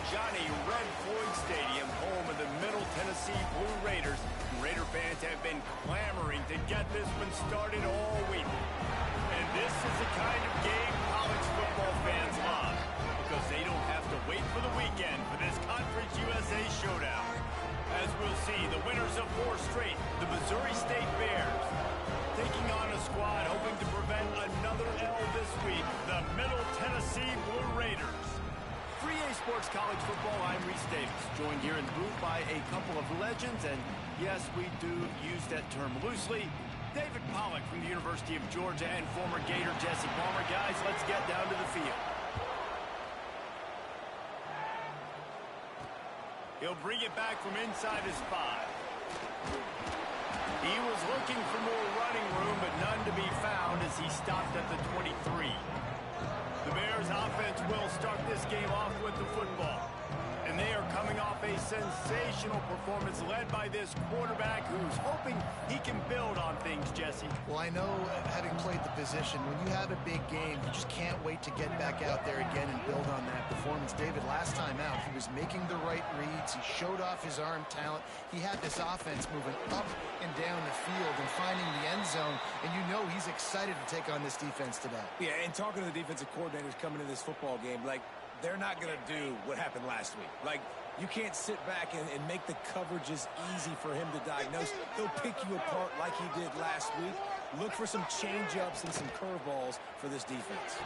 Johnny Red Floyd Stadium, home of the Middle Tennessee Blue Raiders. Raider fans have been clamoring to get this one started all week. And this is the kind of game college football fans love, because they don't have to wait for the weekend for this Conference USA showdown. As we'll see, the winners of 4 straight, the Missouri State Bears, taking on a squad hoping to prevent another L this week, the Middle Tennessee Blue Raiders. 3A Sports College Football, I'm Reese Davis, joined here in the booth by a couple of legends, and yes, we do use that term loosely. David Pollack from the University of Georgia and former Gator Jesse Palmer. Guys, let's get down to the field. He'll bring it back from inside his 5. He was looking for more running room, but none to be found as he stopped at the 23. The Bears offense will start this game off with the football. And they are coming off a sensational performance led by this quarterback who's hoping he can build on things, Jesse. Well, I know, having played the position, when you have a big game, you just can't wait to get back out there again and build on that performance. David, last time out, he was making the right reads. He showed off his arm talent. He had this offense moving up and down the field and finding the end zone. And you know he's excited to take on this defense today. Yeah, and talking to the defensive coordinators coming into this football game, like, they're not going to do what happened last week. Like, you can't sit back and make the coverages easy for him to diagnose. He'll pick you apart like he did last week. Look for some change-ups and some curveballs for this defense.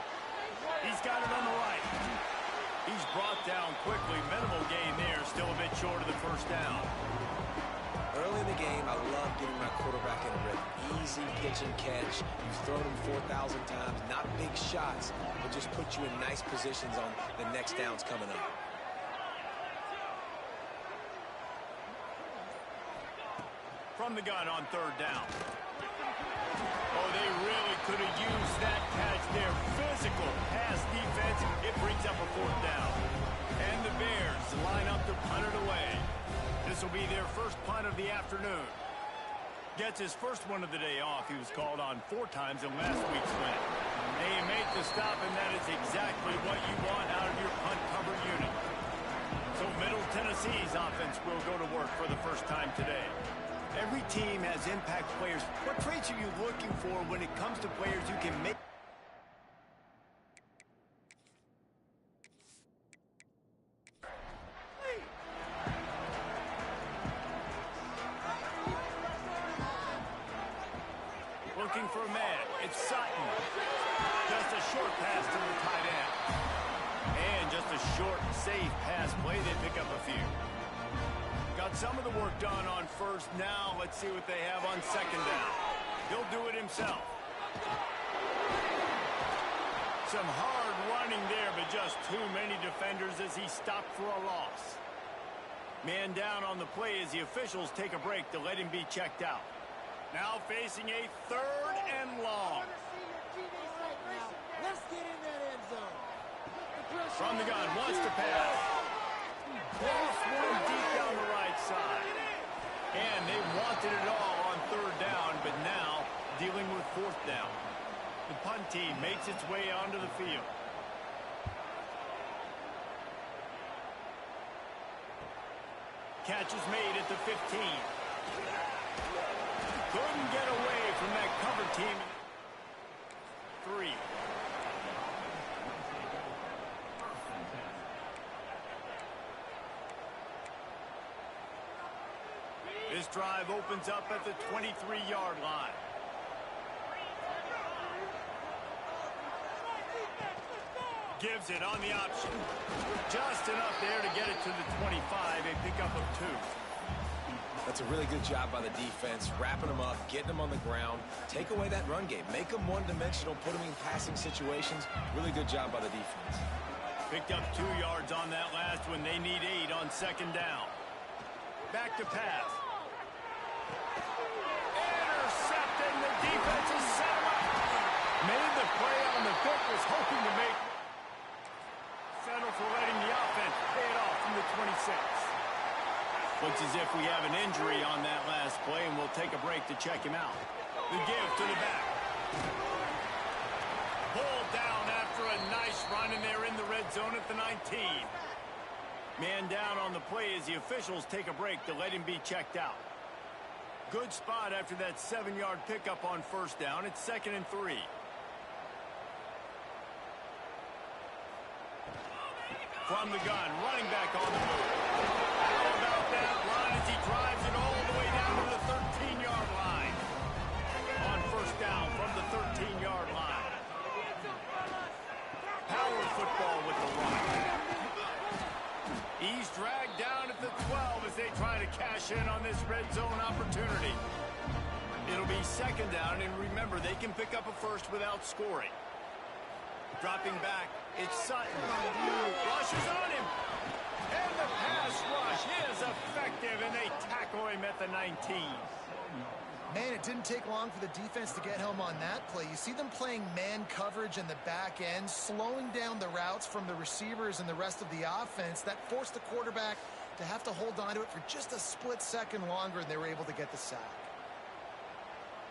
He's got it on the right. He's brought down quickly. Minimal gain there, still a bit short of the first down. Early in the game, I love getting my quarterback in a rhythm. Easy pitch and catch. You've thrown him 4,000 times. Not big shots, but just put you in nice positions on the next downs coming up. From the gun on 3rd down. Oh, they really could have used that catch there. Physical pass defense. It brings up a 4th down. And the Bears line up to punt it away. This will be their first punt of the afternoon. Gets his first one of the day off. He was called on 4 times in last week's win. They make the stop, and that is exactly what you want out of your punt cover unit. So Middle Tennessee's offense will go to work for the first time today. Every team has impact players. What traits are you looking for when it comes to players who can make... Looking for a man. It's Sutton. Just a short pass to the tight end. And just a short, safe pass play. They pick up a few. Got some of the work done on 1st. Now let's see what they have on 2nd down. He'll do it himself. Some hard running there, but just too many defenders as he stopped for a loss. Man down on the play as the officials take a break to let him be checked out. Now facing a 3rd and long. Let's get in that end zone. From the gun, wants to pass. Close one deep down the right side. And they wanted it all on 3rd down, but now dealing with 4th down. The punt team makes its way onto the field. Catch is made at the 15. Couldn't get away from that cover team. 3. This drive opens up at the 23-yard line. Gives it on the option. Just enough there to get it to the 25. A pickup of 2. That's a really good job by the defense, wrapping them up, getting them on the ground. Take away that run game. Make them one-dimensional, put them in passing situations. Really good job by the defense. Picked up 2 yards on that last one. They need 8 on 2nd down. Back to pass. Intercepting. The defense is set him up. Made the play on the pick, was hoping to make. Settle for letting the offense pay it off from the 26. Looks as if we have an injury on that last play, and we'll take a break to check him out. The give to the back. Pulled down after a nice run, and they're in the red zone at the 19. Man down on the play as the officials take a break to let him be checked out. Good spot after that 7-yard pickup on first down. It's 2nd and 3. From the gun, running back on the move. How about that run as he drives it all the way down to the 13-yard line? On first down from the 13-yard line. Power football with the run. He's dragged down at the 12 as they try to cash in on this red zone opportunity. It'll be 2nd down, and remember, they can pick up a first without scoring. Dropping back, it's Sutton. Rushes on him. And the pass rush is effective, and they tackle him at the 19. Man, it didn't take long for the defense to get home on that play. You see them playing man coverage in the back end, slowing down the routes from the receivers and the rest of the offense. That forced the quarterback to have to hold on to it for just a split second longer, and they were able to get the sack.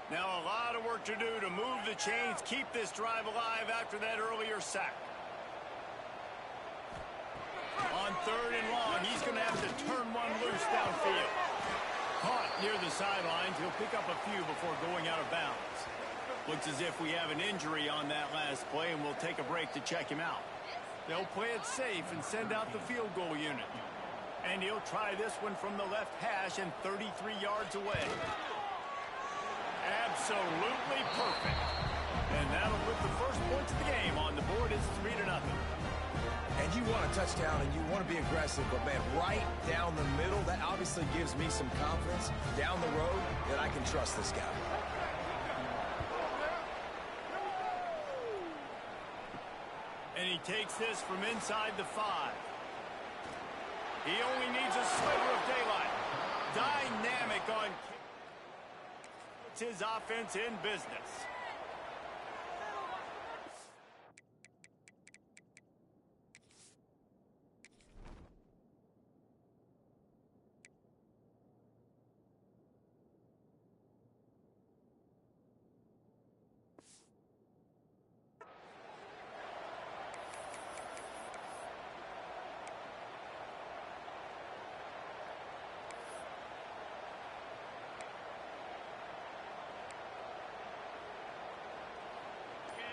Now a lot of work to do to move the chains, keep this drive alive after that earlier sack. On 3rd and long, he's going to have to turn one loose downfield. Caught near the sidelines. He'll pick up a few before going out of bounds. Looks as if we have an injury on that last play, and we'll take a break to check him out. They'll play it safe and send out the field goal unit. And he'll try this one from the left hash and 33 yards away. Absolutely perfect. And that'll put the first points of the game on the board. It's 3-0. And you want a touchdown and you want to be aggressive, but man, right down the middle, that obviously gives me some confidence down the road that I can trust this guy. And he takes this from inside the 5. He only needs a sliver of daylight. Dynamic on puts his offense in business.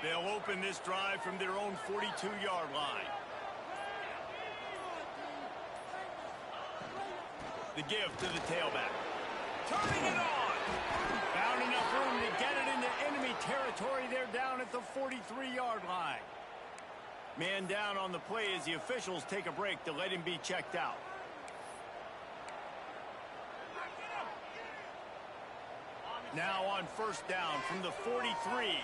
They'll open this drive from their own 42-yard line. The give to the tailback. Turning it on! Found enough room to get it into enemy territory. They're down at the 43-yard line. Man down on the play as the officials take a break to let him be checked out. Now on first down from the 43.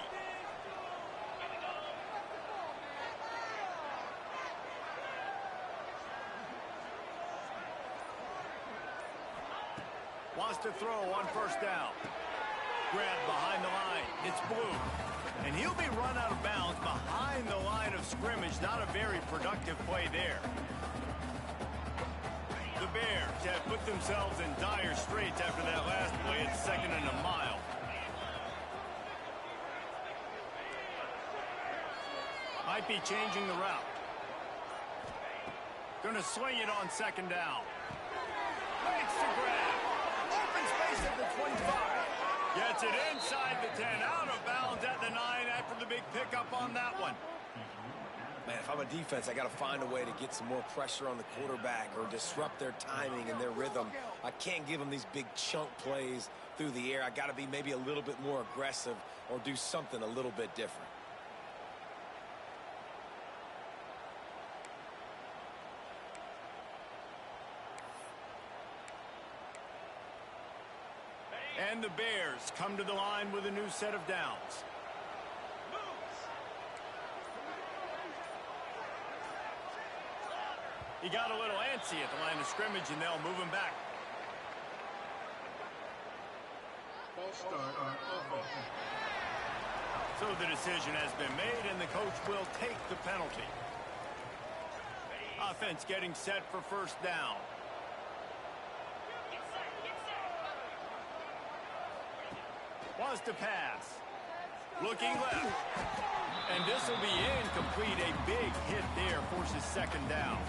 Wants to throw on first down. Grabbed behind the line. It's Blue. And he'll be run out of bounds behind the line of scrimmage. Not a very productive play there. The Bears have put themselves in dire straits after that last play. It's 2nd and a mile. Might be changing the route. Going to swing it on 2nd down. Makes the grab. Open space at the 25. Gets it inside the 10. Out of bounds at the 9 after the big pickup on that one. Man, if I'm a defense, I got to find a way to get some more pressure on the quarterback or disrupt their timing and their rhythm. I can't give them these big chunk plays through the air. I got to be maybe a little bit more aggressive or do something a little bit different. And the Bears come to the line with a new set of downs. He got a little antsy at the line of scrimmage, and they'll move him back. So the decision has been made, and the coach will take the penalty. Offense getting set for first down. Wants to pass. Looking left. And this will be incomplete. A big hit there forces 2nd down.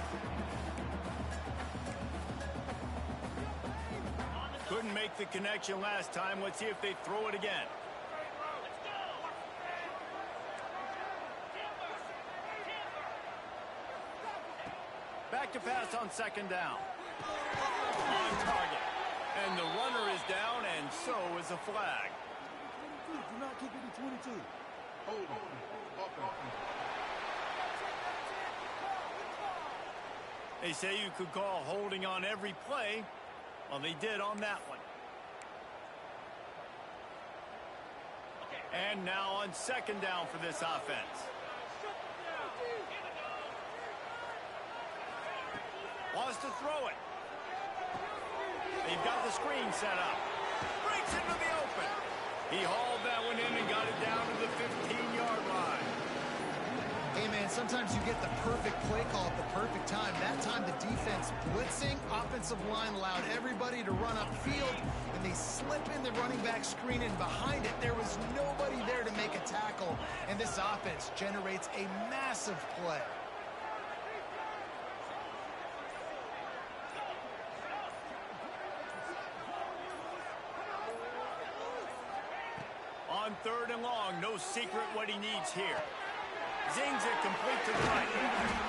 make the connection last time. Let's see if they throw it again. Back to pass on second down. On target. And the runner is down, and so is a flag. Do not kick it to 22. Hold on. They say you could call holding on every play. Well, they did on that one. And now on second down for this offense. Wants to throw it. They've got the screen set up. Breaks into the open. He hauled that one in and got it down to the 15-yard line. Hey, man, sometimes you get the perfect play call at the perfect time. That time the defense blitzing, offensive line allowed everybody to run upfield, and they slip in the running back screen, and behind it there was nobody there to make a tackle, and this offense generates a massive play. On third and long, no secret what he needs here. Zings it complete to the right.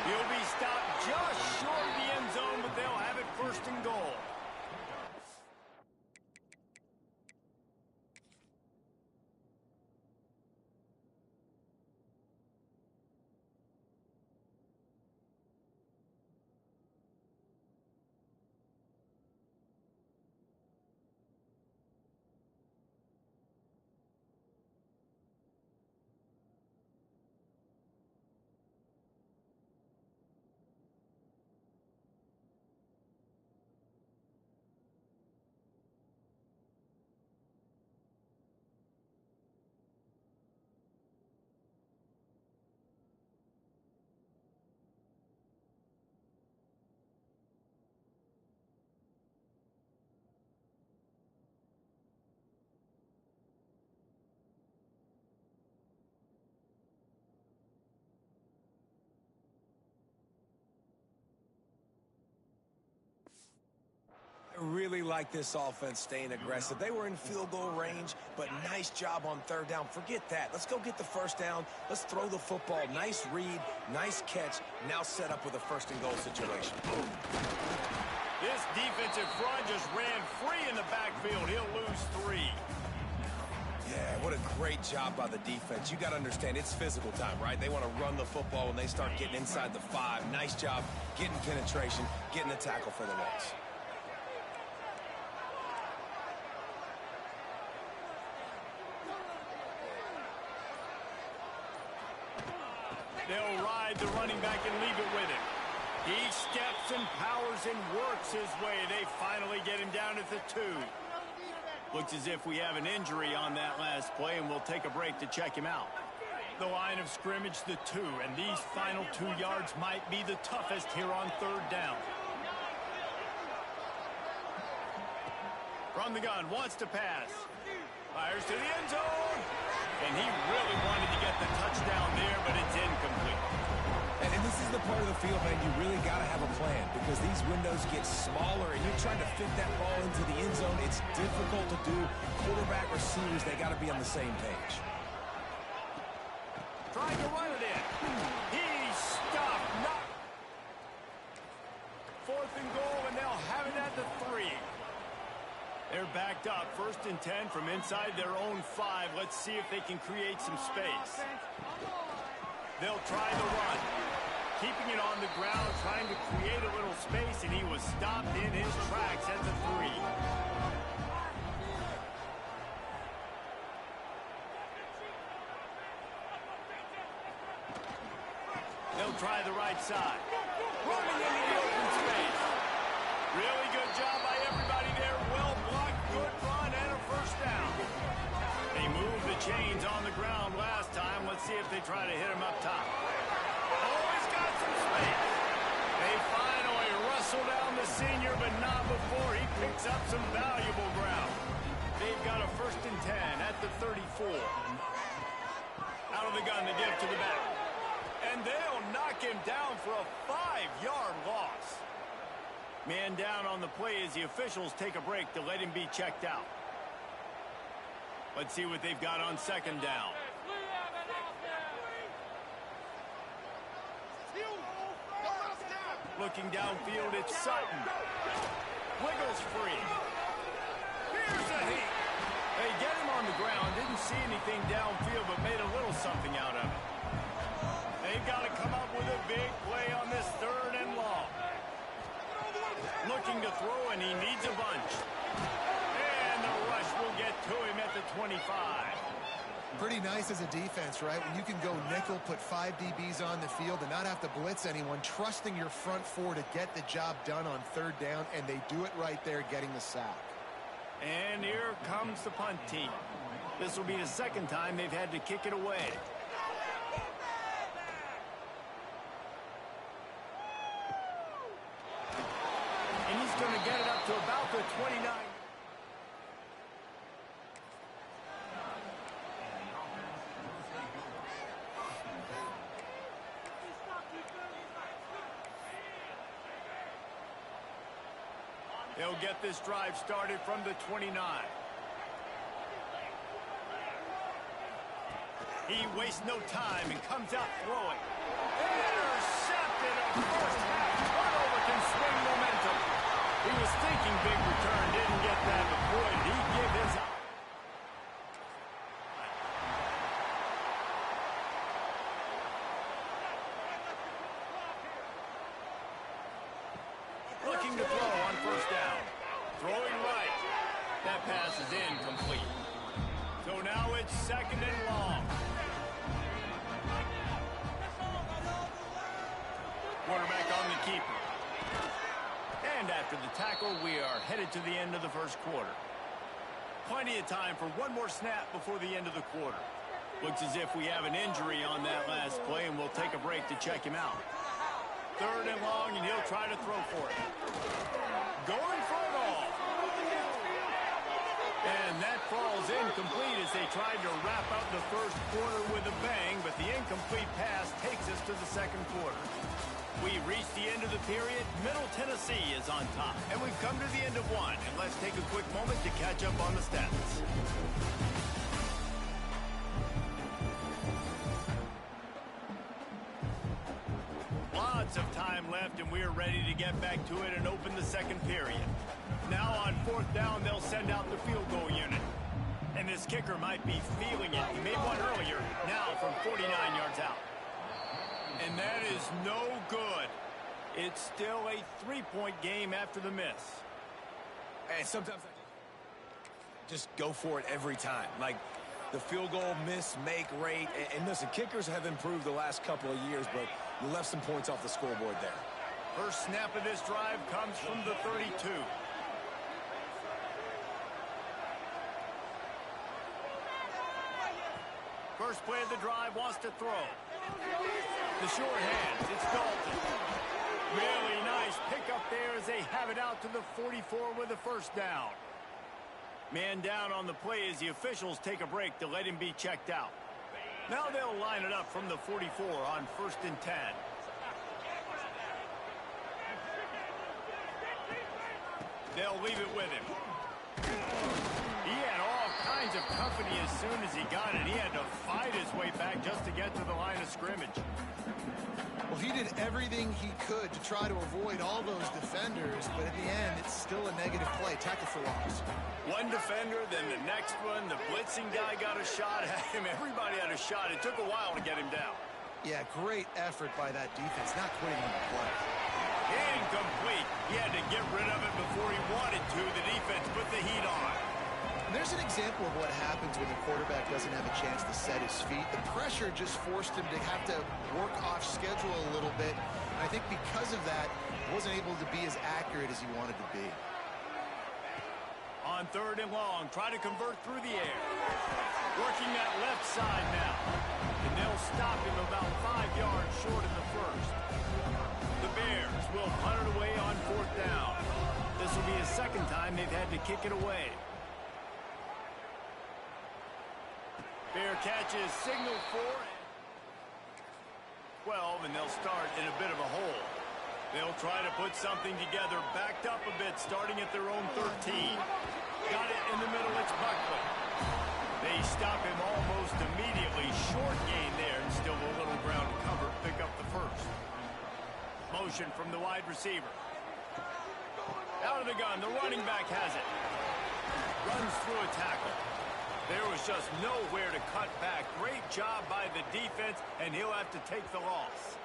He'll be stopped just short of the end zone, but they'll have it first and goal. I really like this offense staying aggressive. They were in field goal range, but nice job on third down. Forget that. Let's go get the first down. Let's throw the football. Nice read, nice catch. Now set up with a first and goal situation. This defensive front just ran free in the backfield. He'll lose 3. Yeah, what a great job by the defense. You got to understand, it's physical time, right? They want to run the football when they start getting inside the 5. Nice job getting penetration, getting the tackle for the loss. They'll ride the running back and leave it with him. He steps and powers and works his way. They finally get him down at the 2. Looks as if we have an injury on that last play, and we'll take a break to check him out. The line of scrimmage, the 2, and these final 2 yards might be the toughest here on third down. From the gun, wants to pass. Fires to the end zone. And he really wanted to get the touchdown there, but it's incomplete. And this is the part of the field, man, you really got to have a plan because these windows get smaller and you're trying to fit that ball into the end zone. It's difficult to do. Quarterback, receivers, they got to be on the same page. Trying to run it in. He's stopped. Not. 4th and goal, and they'll have it at the 3. They're backed up. 1st and 10 from inside their own 5. Let's see if they can create some space. They'll try the run. Keeping it on the ground, trying to create a little space, and he was stopped in his tracks at the 3. They'll try the right side. Running into the open space. Really good job by everybody there. Well blocked, good run, and a first down. They moved the chains on the ground last time. Let's see if they try to hit him up top. Oh, he's got some space. They finally wrestle down the senior, but not before he picks up some valuable ground. They've got a 1st and 10 at the 34. Out of the gun to give to the back. And they'll knock him down for a 5-yard loss. Man down on the play as the officials take a break to let him be checked out. Let's see what they've got on second down. Looking downfield, it's Sutton. Wiggles free. Here's a heat. They get him on the ground. Didn't see anything downfield, but made a little something out of it. They've got to come up with a big play on this third and long. Looking to throw, and he needs a bunch. And the rush will get to him at the 25. Pretty nice as a defense, right? When you can go nickel, put 5 DBs on the field and not have to blitz anyone, trusting your front four to get the job done on third down, and they do it right there, getting the sack. And here comes the punt team. This will be the second time they've had to kick it away. And he's going to get it up to about the 29. They'll get this drive started from the 29. He wastes no time and comes out throwing. Intercepted. A first half turnover can swing momentum. He was thinking big return, didn't get that, but boy, did he give his out. Looking to throw on first down. Throwing right. That pass is incomplete. So now it's second and long. Quarterback on the keeper. And after the tackle, we are headed to the end of the first quarter. Plenty of time for one more snap before the end of the quarter. Looks as if we have an injury on that last play, and we'll take a break to check him out. Third and long, and he'll try to throw for it. Going for it all. And that falls incomplete as they tried to wrap up the first quarter with a bang, but the incomplete pass takes us to the second quarter. We reached the end of the period. Middle Tennessee is on top, and we've come to the end of one. And let's take a quick moment to catch up on the stats. Lots of time left, and we're ready to get back to it and open the second period. Now on fourth down, they'll send out the field goal unit. And this kicker might be feeling it. He made one earlier, now from 49 yards out. And that is no good. It's still a 3-point game after the miss. And sometimes I just go for it every time. Like the field goal miss, make rate. And listen, kickers have improved the last couple of years, but you left some points off the scoreboard there. First snap of this drive comes from the 32. First play of the drive, wants to throw. The short hands, it's Dalton. Really nice pickup there as they have it out to the 44 with a first down. Man down on the play as the officials take a break to let him be checked out. Now they'll line it up from the 44 on 1st and 10. They'll leave it with him. He had all kinds of company as soon as he got it. He had to fight his way back just to get to the line of scrimmage. Well, he did everything he could to try to avoid all those defenders, but at the end, it's still a negative play. Tackle for loss. One defender, then the next one. The blitzing guy got a shot at him. Everybody had a shot. It took a while to get him down. Yeah, great effort by that defense, not quitting on the play. Incomplete. He had to get rid of it before he wanted to. The defense put the heat on. There's an example of what happens when the quarterback doesn't have a chance to set his feet. The pressure just forced him to have to work off schedule a little bit. And I think because of that, he wasn't able to be as accurate as he wanted to be. On 3rd and long, try to convert through the air. Working that left side now. And they'll stop him about 5 yards short of the first. The Bears will punt it away on 4th down. This will be the second time they've had to kick it away. Fair catch is signaled for 12, and they'll start in a bit of a hole. They'll try to put something together, backed up a bit, starting at their own 13. Got it in the middle, it's Buckley. They stop him almost immediately. Short gain there, and still a little ground to cover. Pick up the first. Motion from the wide receiver. Out of the gun, the running back has it. Runs through a tackle. There was just nowhere to cut back. Great job by the defense, and he'll have to take the loss.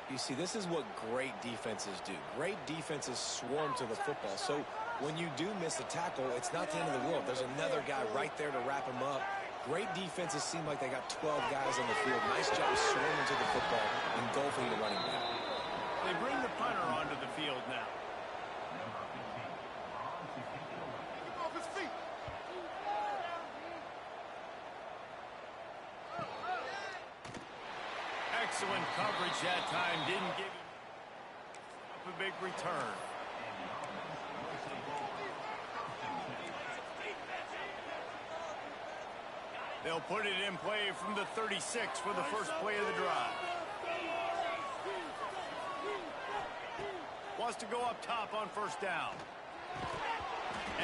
You see, this is what great defenses do. Great defenses swarm to the football. So when you do miss a tackle, it's not the end of the world. There's another guy right there to wrap him up. Great defenses seem like they got 12 guys on the field. Nice job swarming to the football, engulfing the running back. They bring the punter onto the field now. Off his feet. Excellent coverage that time. Didn't give him a big return. They'll put it in play from the 36 for the first play of the drive. Wants to go up top on first down.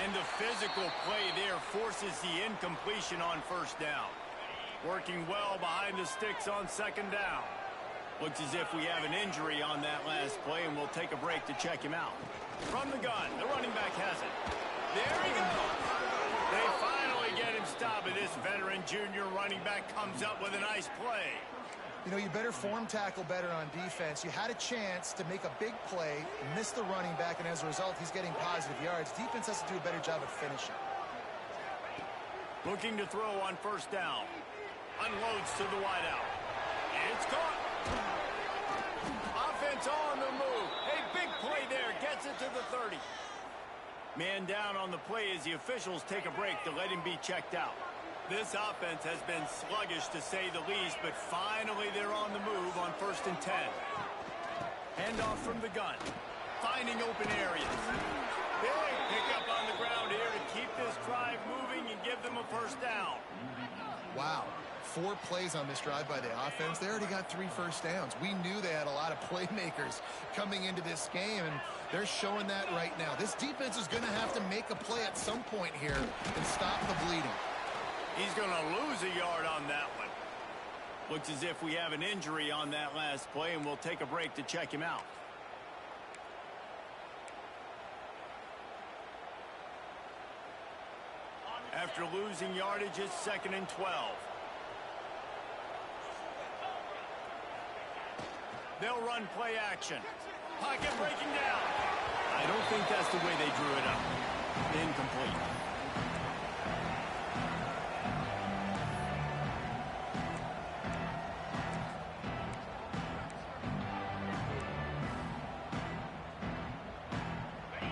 And the physical play there forces the incompletion on first down. Working well behind the sticks on second down. Looks as if we have an injury on that last play, and we'll take a break to check him out. From the gun, the running back has it. There he goes. They finally get him stopped, and this veteran junior running back comes up with a nice play. You know, you better form tackle better on defense. You had a chance to make a big play, miss the running back, and as a result, he's getting positive yards. Defense has to do a better job of finishing. Looking to throw on first down. Unloads to the wideout. It's caught. Offense on the move. A big play there. Gets it to the 30. Man down on the play as the officials take a break to let him be checked out. This offense has been sluggish to say the least, but finally they're on the move on first and 10. Handoff from the gun. Finding open areas. Big pickup on the ground here to keep this drive moving and give them a first down. Wow. 4 plays on this drive by the offense. They already got 3 first downs. We knew they had a lot of playmakers coming into this game, and they're showing that right now. This defense is going to have to make a play at some point here and stop the bleeding. He's going to lose a yard on that one. Looks as if we have an injury on that last play, and we'll take a break to check him out. After losing yardage, it's 2nd and 12. They'll run play action. Pocket breaking down. I don't think that's the way they drew it up. Incomplete.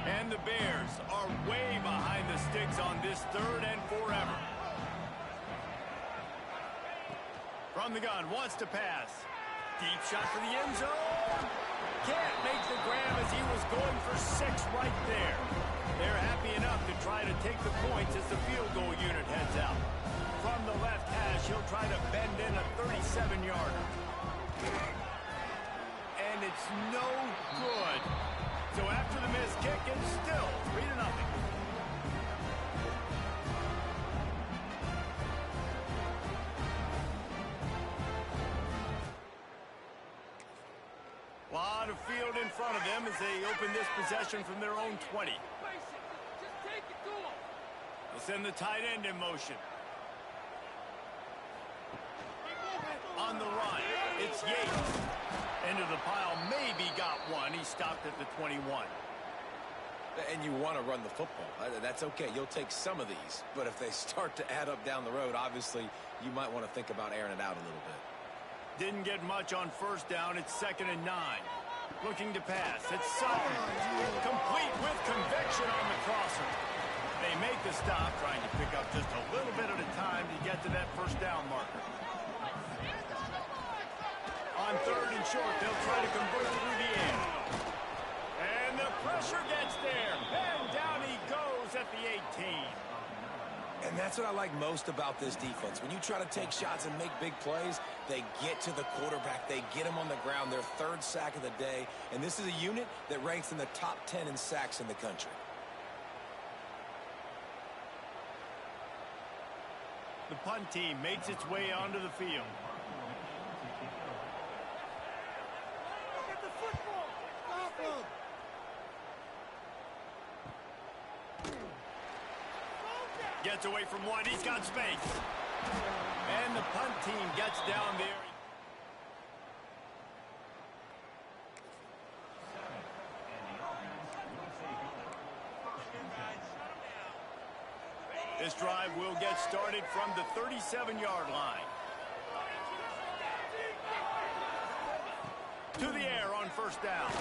And the Bears are way behind the sticks on this 3rd and forever. From the gun, wants to pass. Deep shot for the end zone. Can't make the grab as he was going for 6 right there. They're happy enough to try to take the points as the field goal unit heads out. From the left hash, he'll try to bend in a 37-yarder. And it's no good. So after the missed kick, it's still 3-0. Lot of field in front of them as they open this possession from their own 20. They'll send the tight end in motion. On the run, it's Yates. Into the pile, maybe got one. He stopped at the 21. And you want to run the football. That's okay. You'll take some of these. But if they start to add up down the road, obviously, you might want to think about airing it out a little bit. Didn't get much on first down. It's 2nd and 9. Looking to pass. It's Sutton. Complete with conviction on the crosser. They make the stop, trying to pick up just a little bit at a time to get to that first down marker. On 3rd and short, they'll try to convert through the air. And the pressure gets there. And down he goes at the 18. And that's what I like most about this defense. When you try to take shots and make big plays, They get to the quarterback. They get him on the ground. Their third sack of the day. And this is a unit that ranks in the top 10 in sacks in the country. The punt team makes its way onto the field. Get the football. Stop him. Gets away from one. He's got space. And the punt team gets down there. This drive will get started from the 37-yard line. To the air on first down.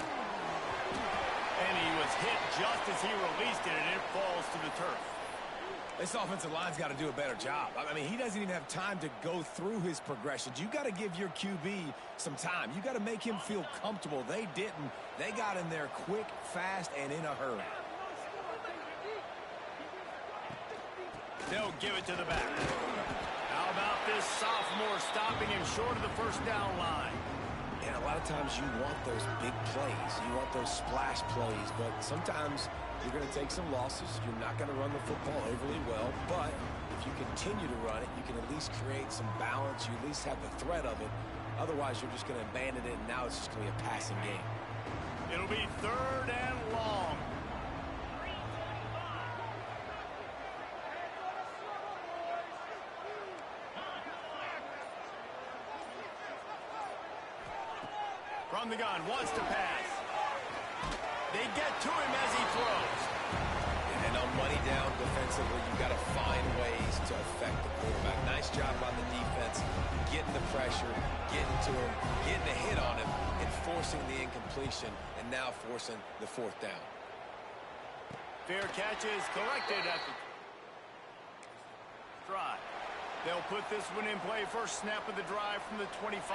And he was hit just as he released it, and it falls to the turf. This offensive line's got to do a better job. I mean, he doesn't even have time to go through his progressions. You got to give your QB some time. You got to make him feel comfortable. They didn't. They got in there quick, fast, and in a hurry. They'll give it to the back. How about this sophomore stopping him short of the first down line? And a lot of times you want those big plays. You want those splash plays, but sometimes you're going to take some losses. You're not going to run the football overly well, but if you continue to run it, you can at least create some balance. You at least have the threat of it. Otherwise, you're just going to abandon it, and now it's just going to be a passing game. It'll be 3rd and long. From the gun, wants to pass. They get to him as he throws. And on money down defensively, you've got to find ways to affect the quarterback. Nice job by the defense, getting the pressure, getting to him, getting a hit on him, and forcing the incompletion, and now forcing the 4th down. Fair catch is collected at the drive. They'll put this one in play. First snap of the drive from the 25.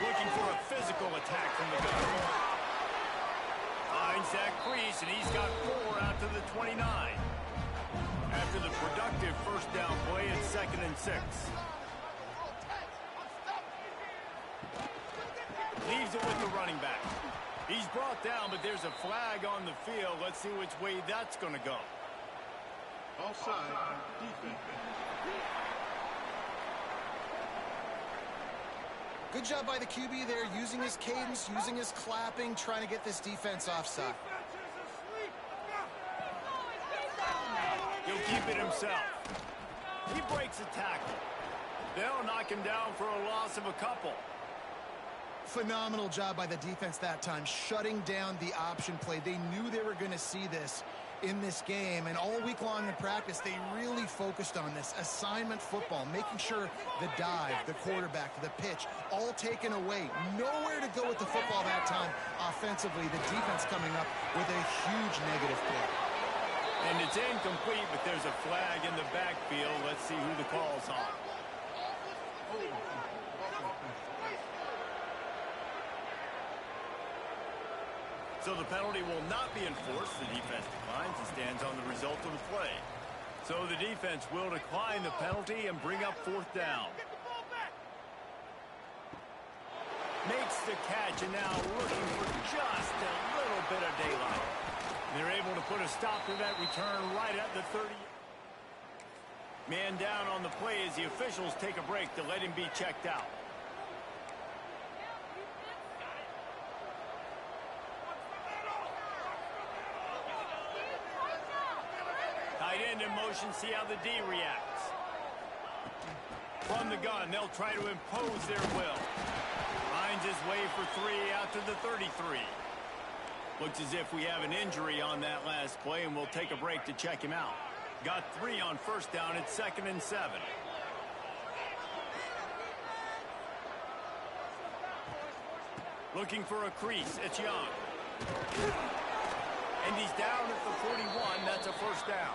Looking for a physical attack from the gun. Finds that crease, and he's got 4 out to the 29. After the productive first down play, it's 2nd and 6. Leaves it with the running back. He's brought down, but there's a flag on the field. Let's see which way that's going to go. Offside. Defense. Good job by the QB there, using his cadence, using his clapping, trying to get this defense offside. He'll keep it himself. He breaks a tackle. They'll knock him down for a loss of a couple. Phenomenal job by the defense that time, shutting down the option play. They knew they were going to see this in this game, and all week long in practice, they really focused on this assignment football, making sure the dive, the quarterback, the pitch, all taken away. Nowhere to go with the football that time offensively. The defense coming up with a huge negative play. And it's incomplete, but there's a flag in the backfield. Let's see who the call's on. So the penalty will not be enforced. The defense declines and stands on the result of the play. So the defense will decline the penalty and bring up 4th down. Makes the catch, and now looking for just a little bit of daylight. They're able to put a stop to that return right at the 30. Man down on the play as the officials take a break to let him be checked out. Tight end in motion, see how the D reacts. From the gun, they'll try to impose their will. Finds his way for 3 out to the 33. Looks as if we have an injury on that last play, and we'll take a break to check him out. Got 3 on first down. It's 2nd and 7. Looking for a crease. It's Young. And he's down at the 41. That's a first down.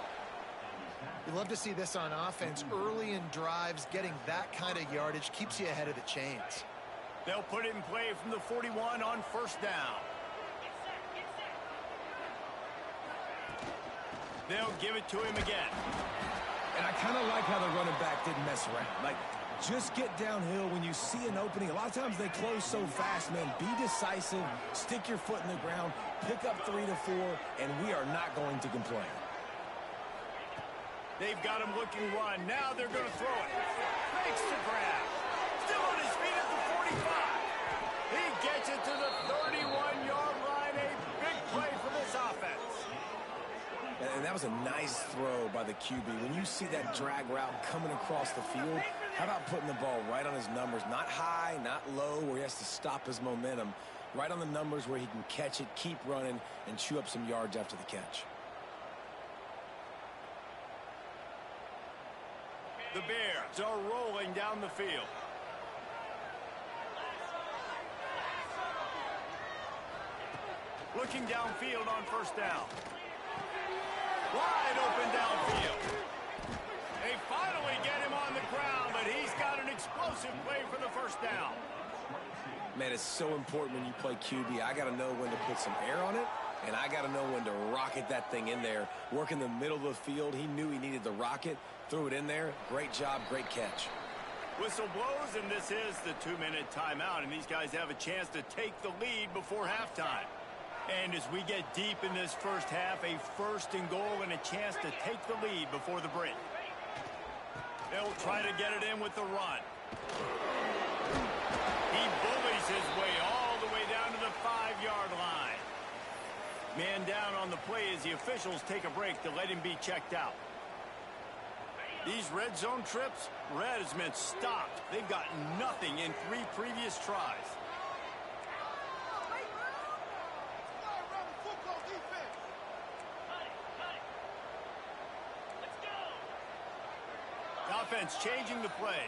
You love to see this on offense. Early in drives, getting that kind of yardage keeps you ahead of the chains. They'll put it in play from the 41 on first down. They'll give it to him again. And I kind of like how the running back didn't mess around. Like, just get downhill when you see an opening. A lot of times they close so fast, man. Be decisive, stick your foot in the ground, pick up 3 to 4, and we are not going to complain. They've got him looking run. Now they're going to throw it. Makes the grab. Still on his feet at the 45. He gets it to the 31-yard line. A big play for this offense. And that was a nice throw by the QB. When you see that drag route coming across the field, how about putting the ball right on his numbers? Not high, not low, where he has to stop his momentum. Right on the numbers where he can catch it, keep running, and chew up some yards after the catch. The Bears are rolling down the field. Looking downfield on first down. Wide open downfield. They finally get him on the ground, but he's got an explosive play for the first down. Man, it's so important when you play QB. I got to know when to put some air on it, and I got to know when to rocket that thing in there. Work in the middle of the field. He knew he needed the rocket. Threw it in there. Great job, great catch. Whistle blows, and this is the 2-minute timeout, and these guys have a chance to take the lead before halftime. And as we get deep in this first half, a 1st and goal and a chance to take the lead before the break. They'll try to get it in with the run. He bullies his way all the way down to the 5-yard line. Man down on the play as the officials take a break to let him be checked out. These red zone trips, red has meant stopped. They've gotten nothing in 3 previous tries. Offense changing the play.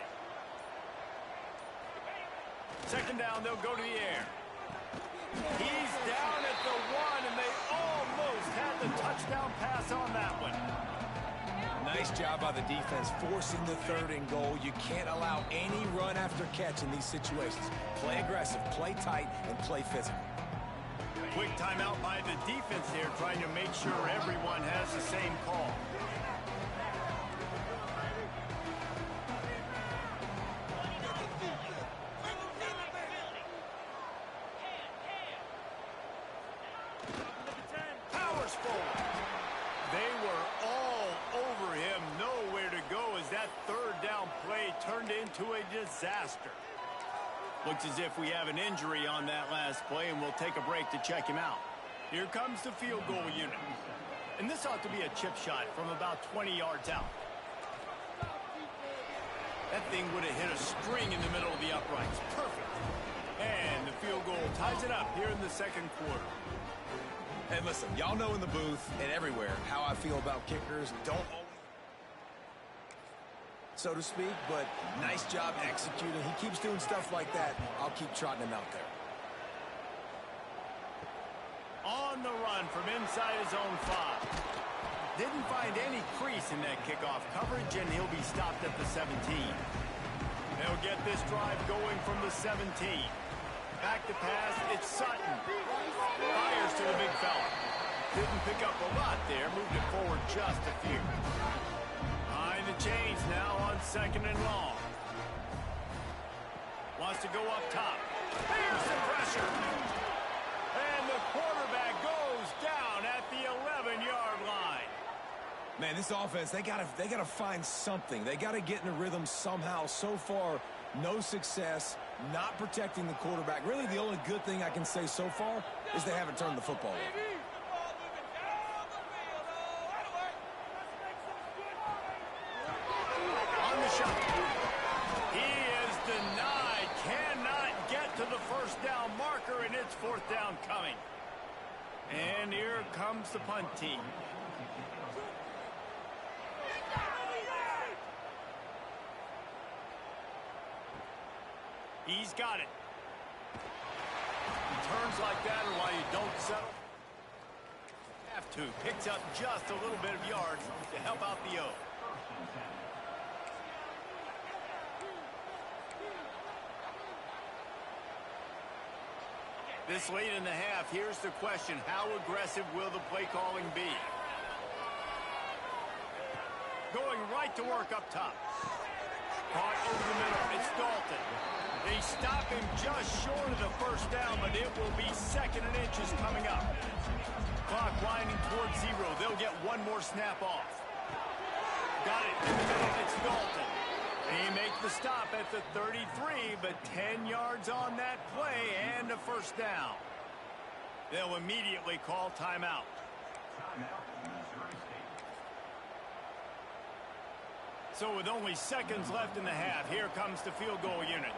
2nd down, they'll go to the air. He's down at the 1, and they almost had the touchdown pass on that one. Nice job by the defense forcing the 3rd and goal. You can't allow any run after catch in these situations. Play aggressive, play tight, and play physical. Quick timeout by the defense there, trying to make sure everyone has the same call. Powers forward. They were all over him, nowhere to go as that 3rd down play turned into a disaster. Looks as if we have an injury on that last play, and we'll take a break to check him out. Here comes the field goal unit. And this ought to be a chip shot from about 20 yards out. That thing would have hit a string in the middle of the uprights. Perfect. And the field goal ties it up here in the 2nd quarter. And listen, y'all know in the booth and everywhere how I feel about kickers. Don't always, so to speak, but nice job executing. He keeps doing stuff like that. I'll keep trotting him out there. On the run from inside his own 5. Didn't find any crease in that kickoff coverage, and he'll be stopped at the 17. They'll get this drive going from the 17. Back to pass, it's Sutton. Fires to the big fella. Didn't pick up a lot there, moved it forward just a few. Behind the chains now on 2nd and long. Wants to go up top. There's the pressure. And the quarterback goes down at the 11-yard line. Man, this offense, they gotta find something. They gotta get in a rhythm somehow. So far, no success, not protecting the quarterback. Really, the only good thing I can say so far is they haven't turned the football over. On the shot. He is denied. Cannot get to the 1st down marker, and it's 4th down coming. And here comes the punt team. He's got it. Turns like that are why you don't settle. Have to. Picks up just a little bit of yards to help out the O. This late in the half, here's the question. How aggressive will the play calling be? Going right to work up top. Caught over the middle. It's Dalton. They stop him just short of the first down, but it will be 2nd and inches coming up. Clock winding towards 0. They'll get one more snap off. Got it in the middle. It's Dalton. He makes the stop at the 33, but 10 yards on that play and a first down. They'll immediately call timeout. So with only seconds left in the half, here comes the field goal unit.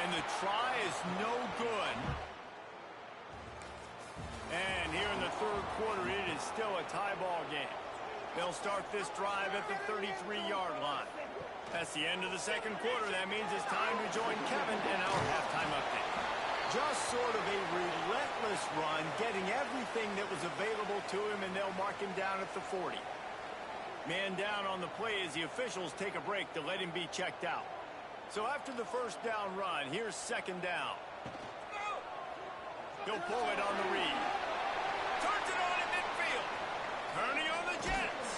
And the try is no good. And here in the 3rd quarter, it is still a tie ball game. They'll start this drive at the 33-yard line. That's the end of the 2nd quarter. That means it's time to join Kevin in our halftime update. Just sort of a relentless run, getting everything that was available to him, and they'll mark him down at the 40. Man down on the play as the officials take a break to let him be checked out. So after the first down run, here's 2nd down. He'll pull it on the read. Turns it on in midfield. Turning on the Jets.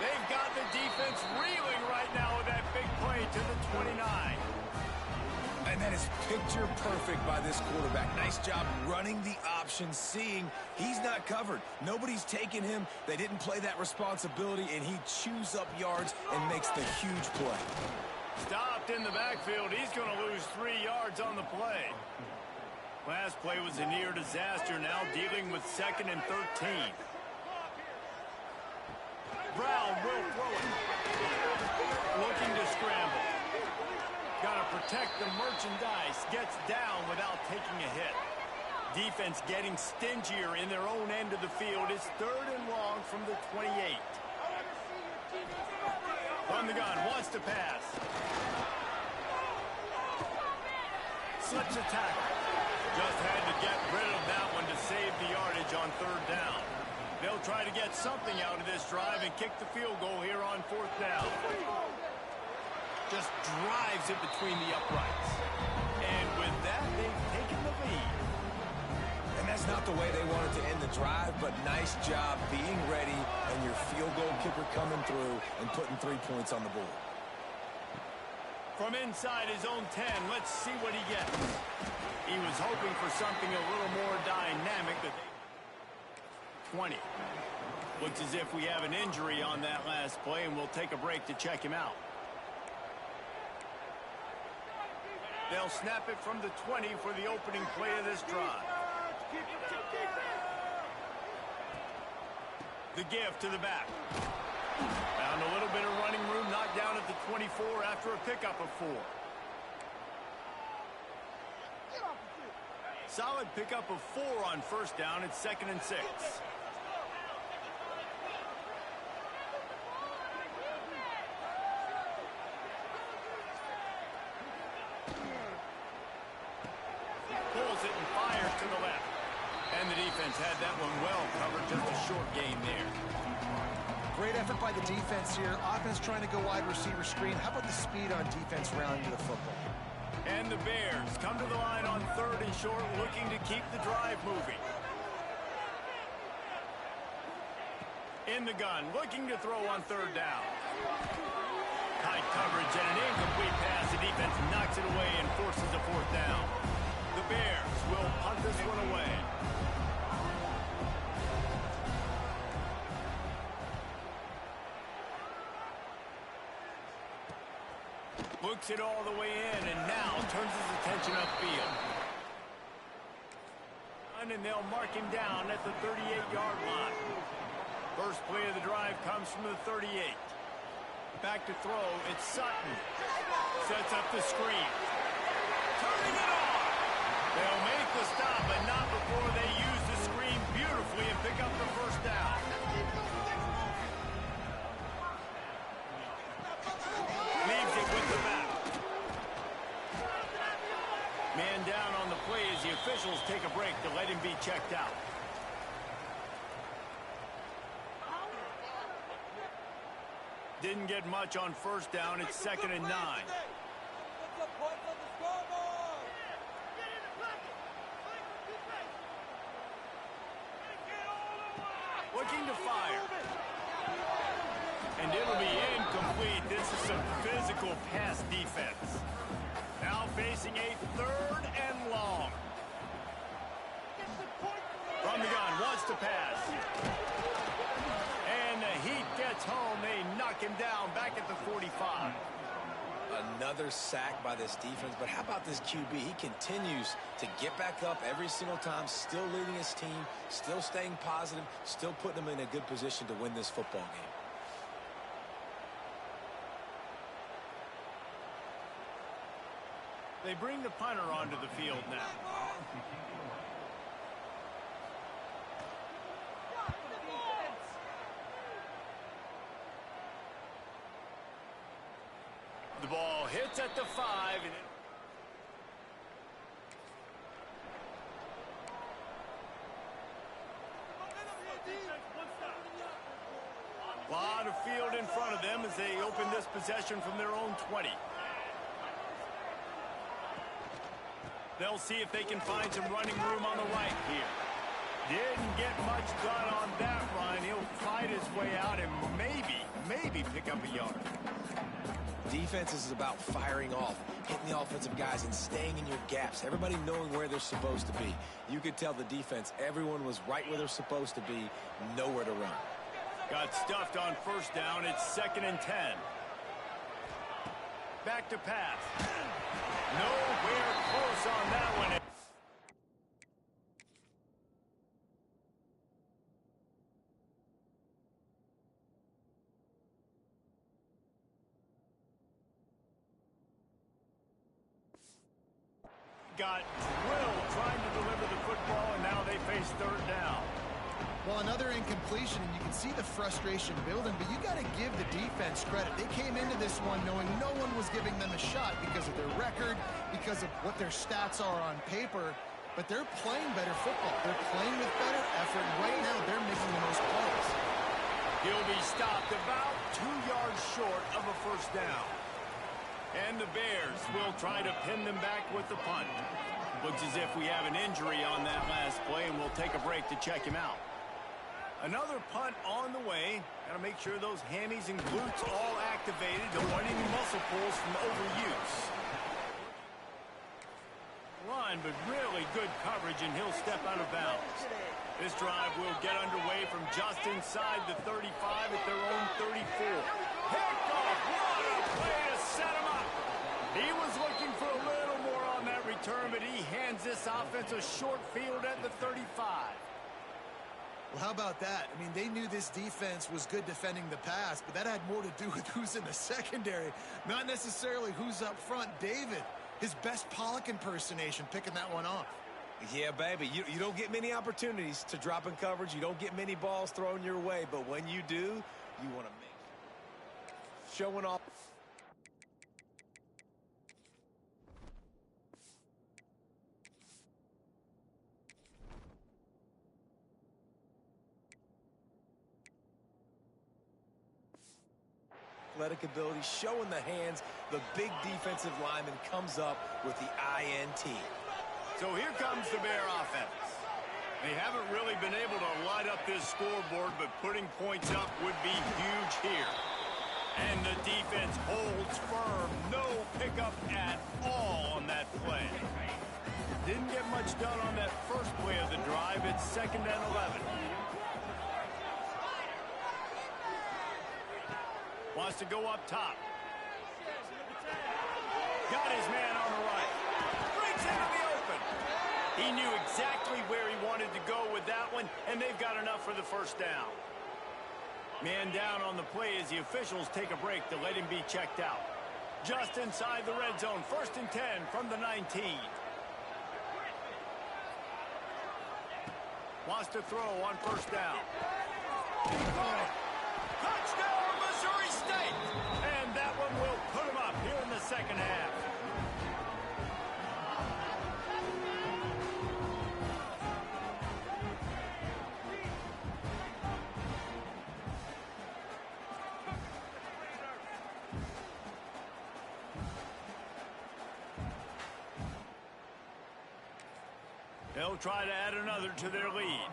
They've got the defense reeling right now with that big play to the 29. And that is picture perfect by this quarterback. Nice job running the option, seeing he's not covered. Nobody's taking him. They didn't play that responsibility, and he chews up yards and makes the huge play. Stopped in the backfield. He's going to lose 3 yards on the play. Last play was a near disaster. Now dealing with 2nd and 13. Brown will throw it. Looking to scramble. Got to protect the merchandise. Gets down without taking a hit. Defense getting stingier in their own end of the field. It's 3rd and long from the 28. From the gun, wants to pass. Slips a tackle. Just had to get rid of that one to save the yardage on 3rd down. They'll try to get something out of this drive and kick the field goal here on 4th down. Just drives it between the uprights. And with that, they've taken the lead. And that's not the way they wanted to end the drive, but nice job being ready and your field goal kicker coming through and putting 3 points on the board. From inside his own 10, let's see what he gets. He was hoping for something a little more dynamic. 20. Looks as if we have an injury on that last play, and we'll take a break to check him out. They'll snap it from the 20 for the opening play of this drive. The give to the back. Found a little bit of running room, knocked down at the 24 after a pickup of 4. Solid pickup of 4 on 1st down. It's 2nd and 6. Pulls it and fires to the left. And the defense had that one well covered. Just a short gain there. Great effort by the defense here. Offense trying to go wide receiver screen. How about the speed on defense rounding to the football? And the Bears come to the line on 3rd and short, looking to keep the drive moving. In the gun, looking to throw on 3rd down. Tight coverage and an incomplete pass. The defense knocks it away and forces a 4th down. The Bears will punt this one away. Looks it all the way in and now turns his attention upfield. And they'll mark him down at the 38-yard line. First play of the drive comes from the 38. Back to throw, it's Sutton. Sets up the screen. Turning it on! They'll make the stop, but not before they use the screen beautifully and pick up the 1st down. Leaves it with the back. Man down on the play as the officials take a break to let him be checked out. Didn't get much on 1st down. It's 2nd and 9. looking to fire. And it'll be incomplete. This is some physical pass defense. Now facing a 3rd and long. From the gun, wants to pass. And the Heat gets home. They knock him down back at the 45. Another sack by this defense, but how about this QB? He continues to get back up every single time, still leading his team, still staying positive, still putting them in a good position to win this football game. They bring the punter onto the field now. The ball hits at the 5. And a lot of field in front of them as they open this possession from their own 20. They'll see if they can find some running room on the right here. Didn't get much done on that run. He'll fight his way out and maybe pick up a yard. Defense is about firing off, hitting the offensive guys and staying in your gaps. Everybody knowing where they're supposed to be. You could tell the defense, everyone was right where they're supposed to be, nowhere to run. Got stuffed on 1st down. It's 2nd and 10. Back to pass. Nowhere close on that one. Got drilled trying to deliver the football, and now they face 3rd down. Well, another incompletion, and you can see the frustration building, but you got to give the defense credit. They came into this one knowing no one was giving them a shot because of their record, because of what their stats are on paper, but they're playing better football. They're playing with better effort, and right now they're making the most plays. He'll be stopped about 2 yards short of a 1st down. And the Bears will try to pin them back with the punt. Looks as if we have an injury on that last play, and we'll take a break to check him out. Another punt on the way. Got to make sure those hammies and glutes all activated. Don't want any muscle pulls from overuse. Run, but really good coverage, and he'll step out of bounds. This drive will get underway from just inside the 35 at their own 34. Picked off. What a play to set him up. He was looking for a little more on that return, but he hands this offense a short field at the 35. Well, how about that? I mean, they knew this defense was good defending the pass, but that had more to do with who's in the secondary, not necessarily who's up front. David, his best Pollock impersonation, picking that one off. Yeah, baby, you don't get many opportunities to drop in coverage. You don't get many balls thrown your way, but when you do, you want to make showing off. Athletic ability, showing the hands. The big defensive lineman comes up with the INT. So here comes the Bear offense. They haven't really been able to light up this scoreboard, but putting points up would be huge here. And the defense holds firm. No pickup at all on that play. Didn't get much done on that first play of the drive. It's 2nd and 11. Wants to go up top. Got his man on the right. Brings into the open. He knew exactly where he wanted to go with that one, and they've got enough for the 1st down. Man down on the play as the officials take a break to let him be checked out. Just inside the red zone, 1st and 10 from the 19. Wants to throw on 1st down. Touchdown, Missouri State! And that one will put him up here in the 2nd half. They'll try to add another to their lead.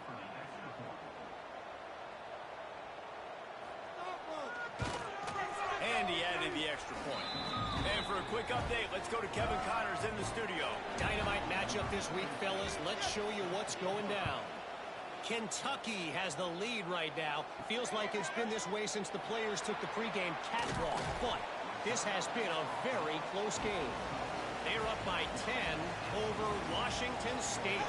extra point. And for a quick update, let's go to Kevin Connors in the studio. Dynamite matchup this week, fellas. Let's show you what's going down. Kentucky has the lead right now. Feels like it's been this way since the players took the pregame catwalk. But this has been a very close game. They're up by 10 over Washington State.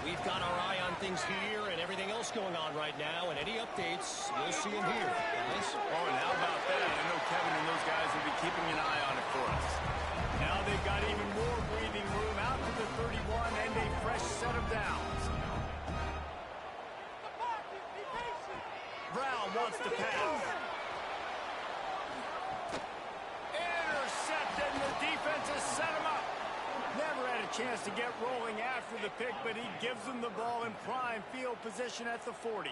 We've got our eye on things here and everything else going on right now, and any updates, you'll see them here, guys. Oh, and how about that? I know Kevin and those guys will be keeping an eye on it for us. Now they've got even more breathing room out to the 31 and a fresh set of downs. Brown wants to pass. Intercepted, and the defense has set him up. Never had a chance to get rolling after the pick, but he gives them the ball in prime field position at the 40.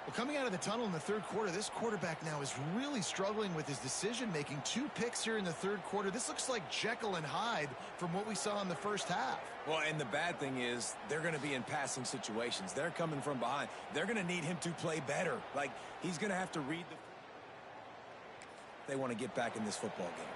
Well, coming out of the tunnel in the third quarter, this quarterback now is really struggling with his decision-making. 2 picks here in the third quarter. This looks like Jekyll and Hyde from what we saw in the first half. Well, and the bad thing is they're going to be in passing situations. They're coming from behind. They're going to need him to play better. Like, he's going to have to read the... They want to get back in this football game.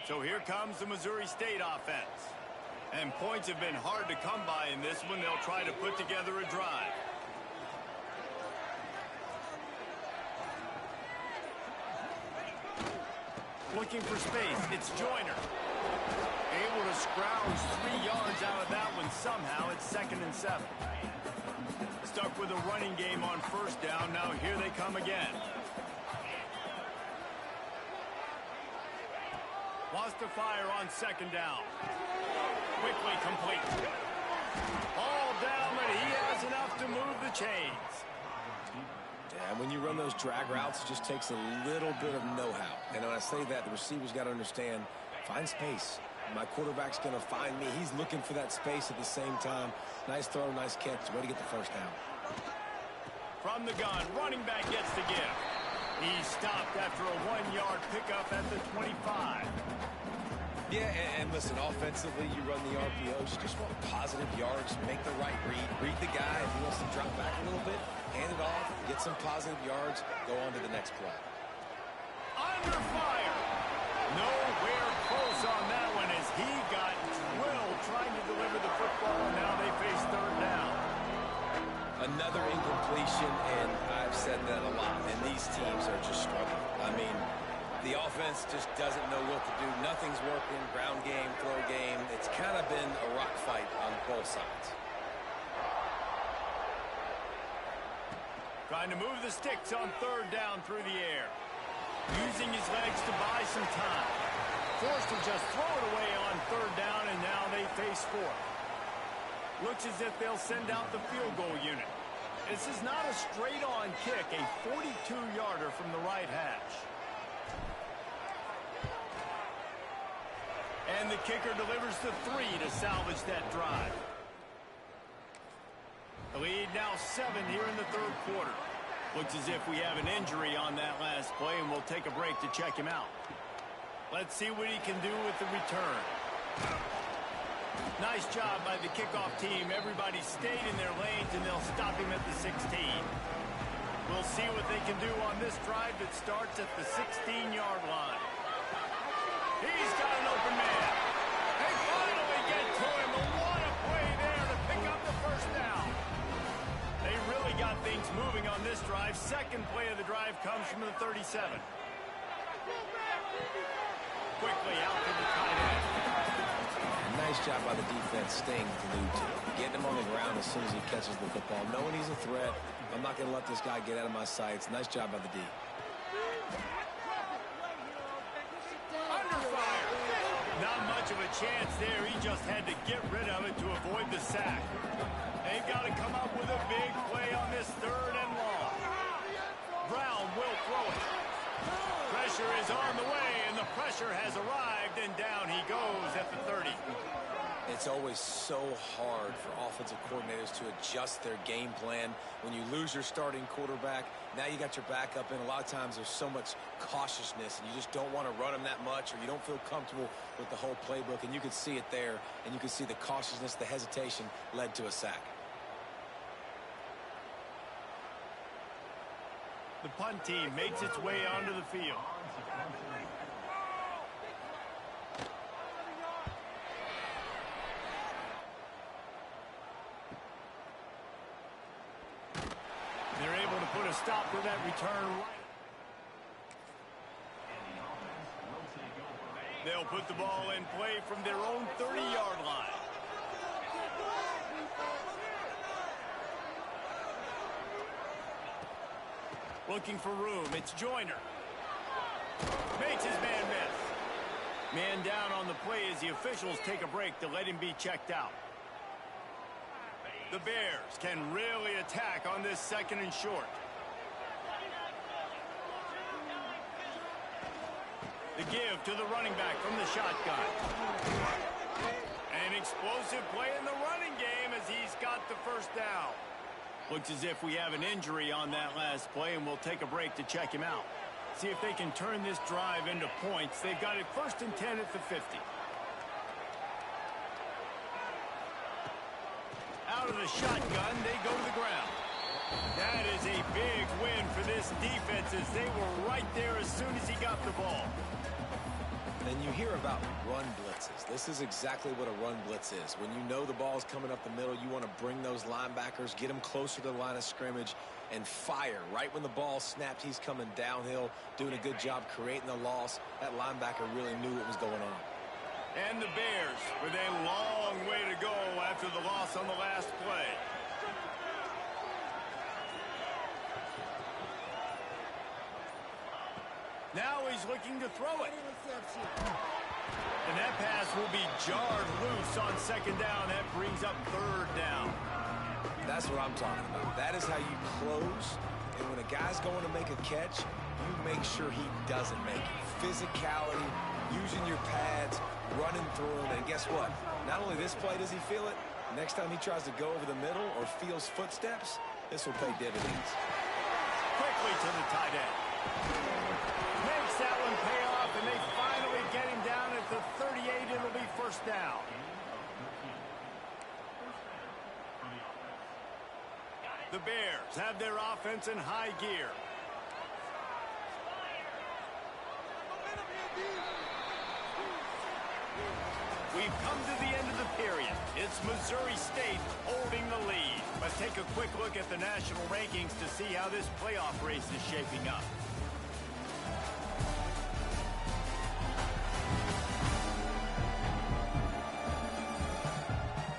So here comes the Missouri State offense. And points have been hard to come by in this one. They'll try to put together a drive. Looking for space. It's Joyner. Able to scrounge 3 yards out of that one somehow. It's 2nd and 7. Stuck with a running game on first down. Now here they come again. Wants to fire on 2nd down. Quickly complete. All down, but he has enough to move the chains. And when you run those drag routes, it just takes a little bit of know-how. And when I say that, the receiver's got to understand, find space. My quarterback's going to find me. He's looking for that space at the same time. Nice throw, nice catch. Way to get the first down. From the gun, running back gets the give. He's stopped after a 1-yard pickup at the 25. Yeah, and listen, offensively, you run the RPOs. You just want positive yards, make the right read the guy. If he wants to drop back a little bit, hand it off, get some positive yards, go on to the next play. Under fire. Nowhere close on that one as he got drilled trying to deliver the football, and now they face 3rd down. Another incompletion, and I've said that a lot, and these teams are just struggling. I mean, the offense just doesn't know what to do. Nothing's working. Ground game, throw game. It's kind of been a rock fight on both sides. Trying to move the sticks on 3rd down through the air. Using his legs to buy some time. Forced to just throw it away on 3rd down, and now they face 4th. Looks as if they'll send out the field goal unit. This is not a straight-on kick, a 42-yarder from the right hash. And the kicker delivers the 3 to salvage that drive. The lead now 7 here in the 3rd quarter. Looks as if we have an injury on that last play, and we'll take a break to check him out. Let's see what he can do with the return. Nice job by the kickoff team. Everybody stayed in their lanes, and they'll stop him at the 16. We'll see what they can do on this drive that starts at the 16-yard line. He's got an open man. They finally get to him. But what a play there to pick up the first down. They really got things moving on this drive. Second play of the drive comes from the 37. Quickly out to the tight end. Nice job by the defense staying glued to him. Getting him on the ground as soon as he catches the football. Knowing he's a threat, I'm not going to let this guy get out of my sights. Nice job by the D. Under fire. Not much of a chance there. He just had to get rid of it to avoid the sack. They've got to come up with a big play on this 3rd and long. Brown will throw it. Pressure is on the way, and the pressure has arrived, and down he goes at the 30. It's always so hard for offensive coordinators to adjust their game plan. When you lose your starting quarterback, now you got your backup in. A lot of times there's so much cautiousness, and you just don't want to run them that much, or you don't feel comfortable with the whole playbook, and you can see it there, and you can see the cautiousness, the hesitation led to a sack. The punt team makes its way onto the field. They're able to put a stop to that return right. They'll put the ball in play from their own 30-yard line. Looking for room. It's Joyner. Makes his man miss. Man down on the play as the officials take a break to let him be checked out. The Bears can really attack on this 2nd and short. The give to the running back from the shotgun. An explosive play in the running game as he's got the 1st down. Looks as if we have an injury on that last play, and we'll take a break to check him out. See if they can turn this drive into points. They've got it 1st and 10 at the 50. Out of the shotgun, they go to the ground. That is a big win for this defense as they were right there as soon as he got the ball. And you hear about run blitzes. This is exactly what a run blitz is. When you know the ball's coming up the middle, you want to bring those linebackers, get them closer to the line of scrimmage, and fire. Right when the ball snapped, he's coming downhill, doing a good job creating the loss. That linebacker really knew what was going on. And the Bears with a long way to go after the loss on the last play. Now he's looking to throw it. And that pass will be jarred loose on 2nd down. That brings up 3rd down. That's what I'm talking about. That is how you close. And when a guy's going to make a catch, you make sure he doesn't make it. Physicality, using your pads, running through him. And guess what? Not only this play does he feel it, next time he tries to go over the middle or feels footsteps, this will pay dividends. Quickly to the tight end. Makes that one pay off, and they finally get him down at the 38. It'll be 1st down. The Bears have their offense in high gear. We've come to the end of the period. It's Missouri State holding the lead. Let's take a quick look at the national rankings to see how this playoff race is shaping up.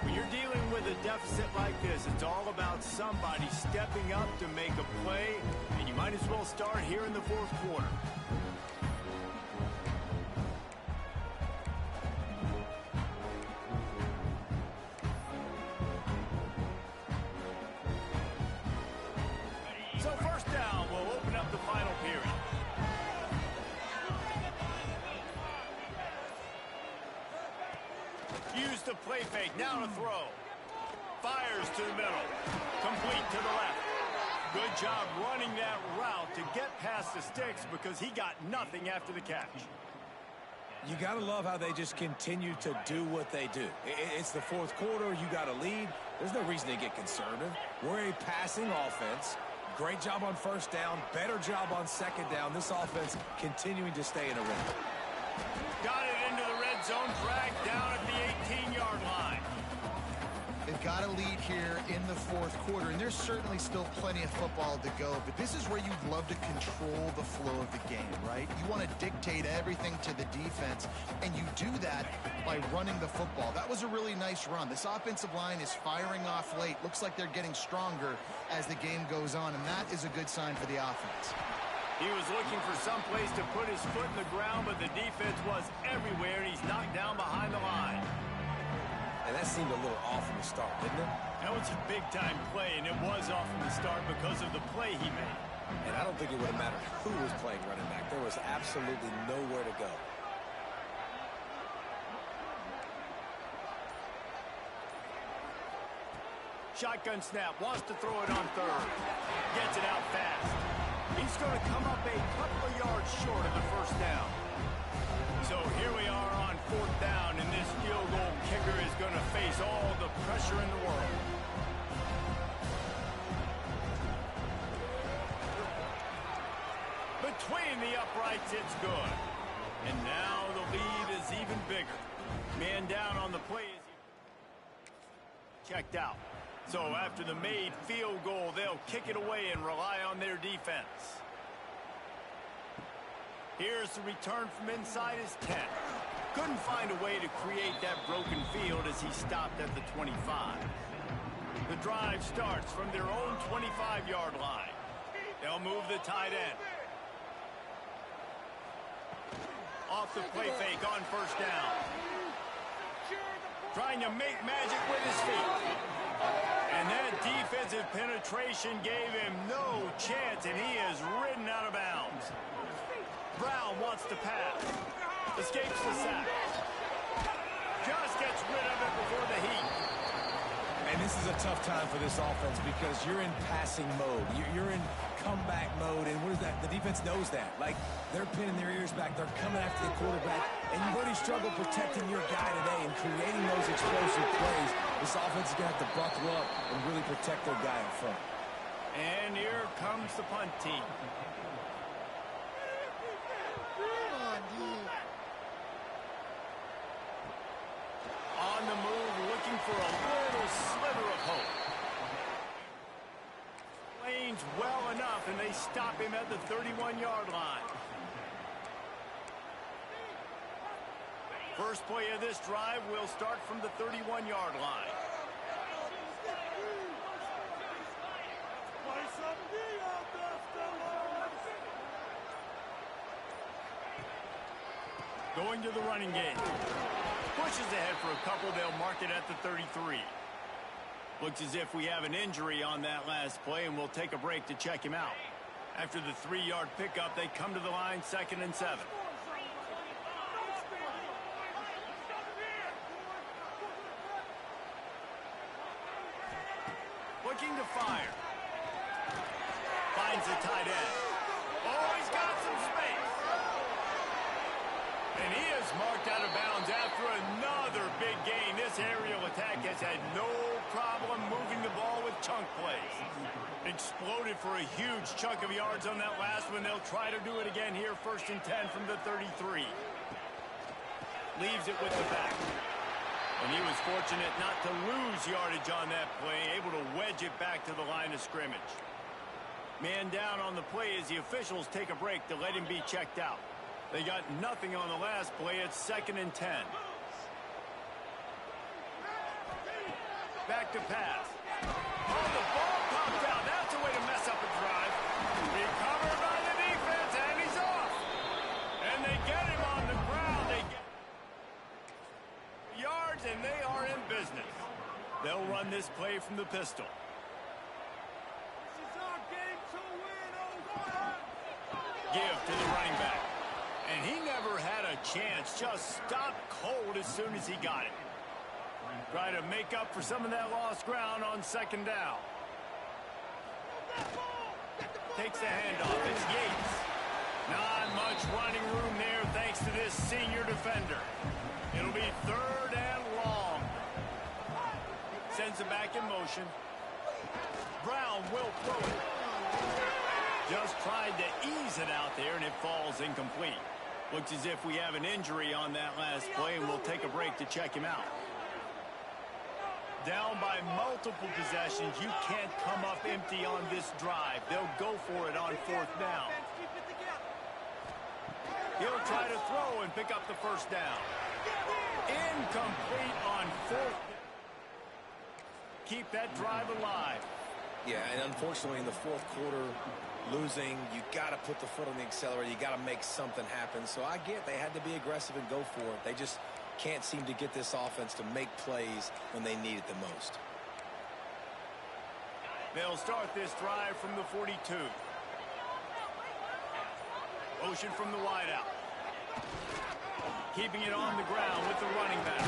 When you're dealing with a deficit like this, it's all about somebody stepping up to make a play, and you might as well start here in the 4th quarter. So 1st down will open up the final period. Use the play fake, now to throw. Fires to the middle. Complete to the left. Good job running that route to get past the sticks because he got nothing after the catch. You got to love how they just continue to do what they do. It's the 4th quarter. You got a lead. There's no reason to get conservative. We're a passing offense. Great job on 1st down. Better job on 2nd down. This offense continuing to stay in a rhythm. Got it into the red zone. Dragged down at the 18-yard line. They've got a lead here in the 4th quarter, and there's certainly still plenty of football to go, but this is where you'd love to control the flow of the game, right? You want to dictate everything to the defense, and you do that by running the football. That was a really nice run. This offensive line is firing off late. Looks like they're getting stronger as the game goes on, and that is a good sign for the offense. He was looking for some place to put his foot in the ground, but the defense was everywhere, and he's knocked down behind the line. And that seemed a little off from the start, didn't it? That was a big-time play, and it was off from the start because of the play he made. And I don't think it would have mattered who was playing running back. There was absolutely nowhere to go. Shotgun snap, wants to throw it on third. Gets it out fast. He's going to come up a couple of yards short of the first down. So here we are on fourth down, and this field goal kicker is going to face all the pressure in the world. Between the uprights, it's good. And now the lead is even bigger. Man down on the play is checked out. So after the made field goal, they'll kick it away and rely on their defense. Here's the return from inside his 10. Couldn't find a way to create that broken field as he stopped at the 25. The drive starts from their own 25-yard line. They'll move the tight end. Off the play fake on first down. Trying to make magic with his feet. And that defensive penetration gave him no chance, and he is ridden out of bounds. Brown wants to pass. Escapes the sack. Just gets rid of it before the heat. And this is a tough time for this offense because you're in passing mode. You're in comeback mode, and what is that? The defense knows that. Like, they're pinning their ears back. They're coming after the quarterback, and you've already struggled protecting your guy today and creating those explosive plays. This offense is going to have to buckle up and really protect their guy in front. And here comes the punt team. On the move, looking for a little sliver of hope. Lanes well enough, and they stop him at the 31-yard line. First play of this drive will start from the 31-yard line. Going to the running game. Pushes ahead for a couple. They'll mark it at the 33. Looks as if we have an injury on that last play, and we'll take a break to check him out. After the 3-yard pickup, they come to the line, 2nd and 7. Looking to fire. Finds the tight end. Oh, he's got some space. And he is marked out of bounds after another big gain. This aerial attack has had no problem moving the ball with chunk plays. Exploded for a huge chunk of yards on that last one. They'll try to do it again here, 1st and 10 from the 33. Leaves it with the back. And he was fortunate not to lose yardage on that play, able to wedge it back to the line of scrimmage. Man down on the play as the officials take a break to let him be checked out. They got nothing on the last play. It's 2nd and 10. Back to pass. Oh, the ball popped out. That's a way to mess up a drive. Recovered by the defense, and he's off. And they get him on the ground. They get yards, and they are in business. They'll run this play from the pistol. This is our game to win, oh, Give to the running back. And he never had a chance. Just stopped cold as soon as he got it. Try to make up for some of that lost ground on 2nd down. Takes the handoff. It's Yates. Not much running room there thanks to this senior defender. It'll be 3rd and long. Sends it back in motion. Brown will throw it. Just tried to ease it out there, and it falls incomplete. Looks as if we have an injury on that last play, and we'll take a break to check him out. Down by multiple possessions, you can't come up empty on this drive. They'll go for it on 4th down. He'll try to throw and pick up the 1st down. Incomplete on 4th. Keep that drive alive. Yeah, and unfortunately in the fourth quarter, losing, you got to put the foot on the accelerator. You got to make something happen. So I get they had to be aggressive and go for it. They just can't seem to get this offense to make plays when they need it the most. They'll start this drive from the 42. Motion from the wideout. Keeping it on the ground with the running back.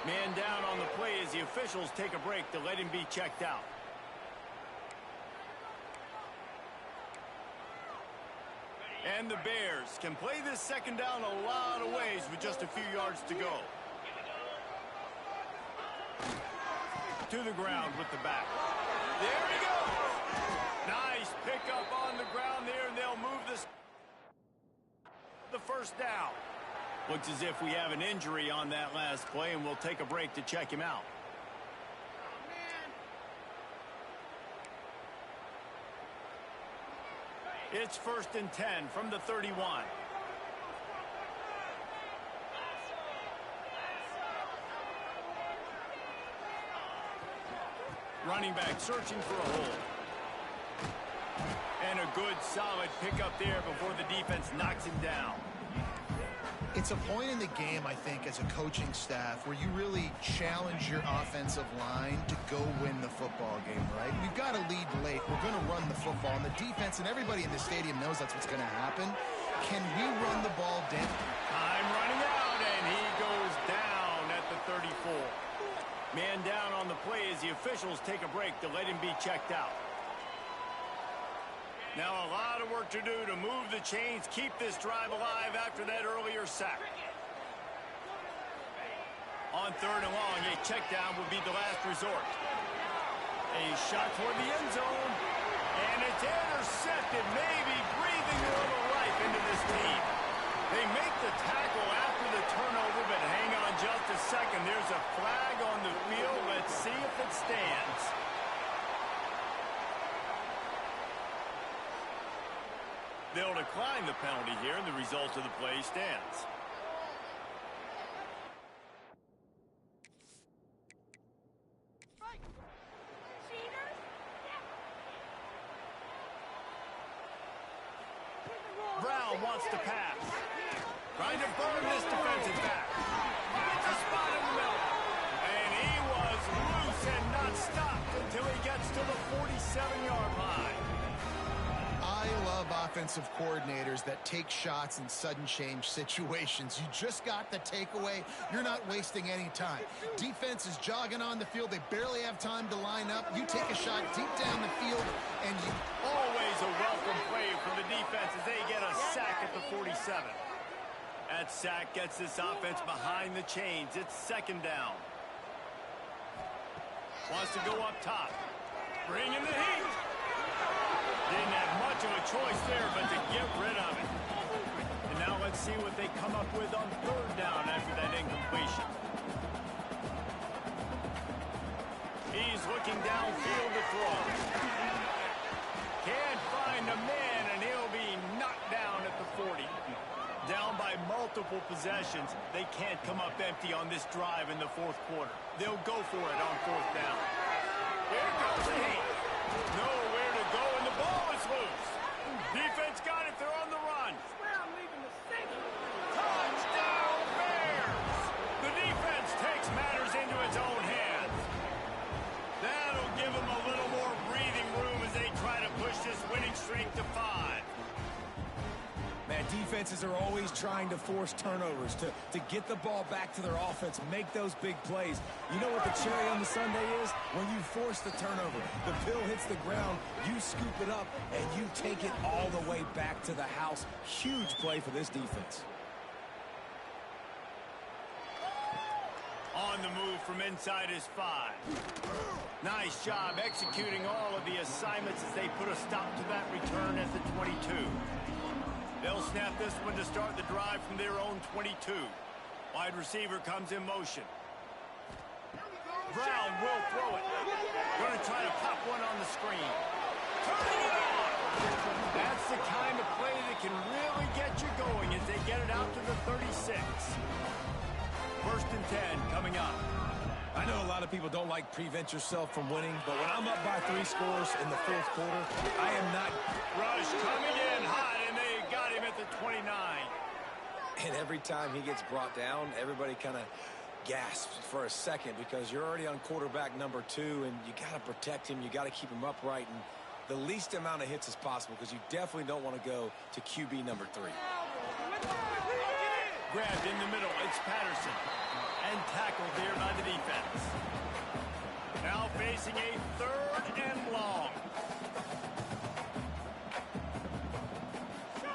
Man down on the play as the officials take a break to let him be checked out. And the Bears can play this second down a lot of ways with just a few yards to go. To the ground with the back. There he goes! Nice pickup on the ground there, and they'll move the first down. Looks as if we have an injury on that last play, and we'll take a break to check him out. It's 1st and 10 from the 31. Running back searching for a hole. And a good solid pickup there before the defense knocks him down. It's a point in the game, I think, as a coaching staff where you really challenge your offensive line to go win the football game, right? We've got to lead late. We're going to run the football. And the defense and everybody in the stadium knows that's what's going to happen. Can we run the ball down? Time running out, and he goes down at the 34. Man down on the play as the officials take a break to let him be checked out. Now a lot of work to do to move the chains, keep this drive alive after that earlier sack. On 3rd and long, a check down would be the last resort. A shot toward the end zone, and it's intercepted, maybe breathing a little life into this team. They make the tackle after the turnover, but hang on just a second. There's a flag on the field. Let's see if it stands. They'll decline the penalty here, and the result of the play stands. Brown wants to pass. Trying to burn this defensive back. Finds a spot in the middle. And he was loose and not stopped until he gets to the 47-yard line. I love offensive coordinators that take shots in sudden change situations. You just got the takeaway. You're not wasting any time. Defense is jogging on the field. They barely have time to line up. You take a shot deep down the field, and you... Always a welcome play for the defense as they get a sack at the 47. That sack gets this offense behind the chains. It's 2nd down. Wants to go up top. Bring in the heat. Didn't have much of a choice there, but to get rid of it. And now let's see what they come up with on 3rd down after that incompletion. He's looking downfield to throw. Can't find a man, and he'll be knocked down at the 40. Down by multiple possessions. They can't come up empty on this drive in the 4th quarter. They'll go for it on 4th down. Here comes the heat. Nowhere to go, and the ball is loose. Defense got it. They're on the run. Touchdown, Bears! The defense takes matters into its own hands. That'll give them a little more breathing room as they try to push this winning streak to 5. Man, defenses are always trying to force turnovers to get the ball back to their offense, make those big plays. You know what the cherry on the sundae is? When you force the turnover, the pill hits the ground, you scoop it up, and you take it all the way back to the house. Huge play for this defense. On the move from inside his 5. Nice job executing all of the assignments as they put a stop to that return at the 22. They'll snap this one to start the drive from their own 22. Wide receiver comes in motion. Brown will throw it. Going to try to pop one on the screen. Turning it on! That's the kind of play that can really get you going as they get it out to the 36. 1st and 10 coming up. I know a lot lot of people don't like prevent yourself from winning, but when I'm up by 3 scores in the fourth quarter, I am not. Rush coming in hot, and they got him at the 29. And every time he gets brought down, everybody kind of gasps for a second because you're already on quarterback number 2, and you got to protect him. You got to keep him upright and the least amount of hits as possible because you definitely don't want to go to QB number 3. Grabbed in the middle, it's Patterson. And tackled there by the defense. Now facing a 3rd and long.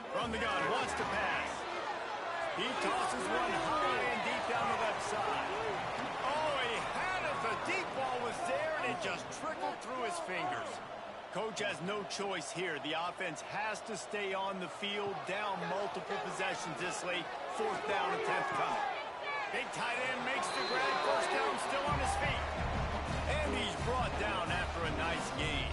From the gun, wants to pass. He tosses one high and deep down the left side. Oh, he had it. The deep ball was there, and it just trickled through his fingers. Coach has no choice here. The offense has to stay on the field, down multiple possessions this late. 4th down attempt coming. Big tight end makes the grab. 1st down, still on his feet. And he's brought down after a nice gain.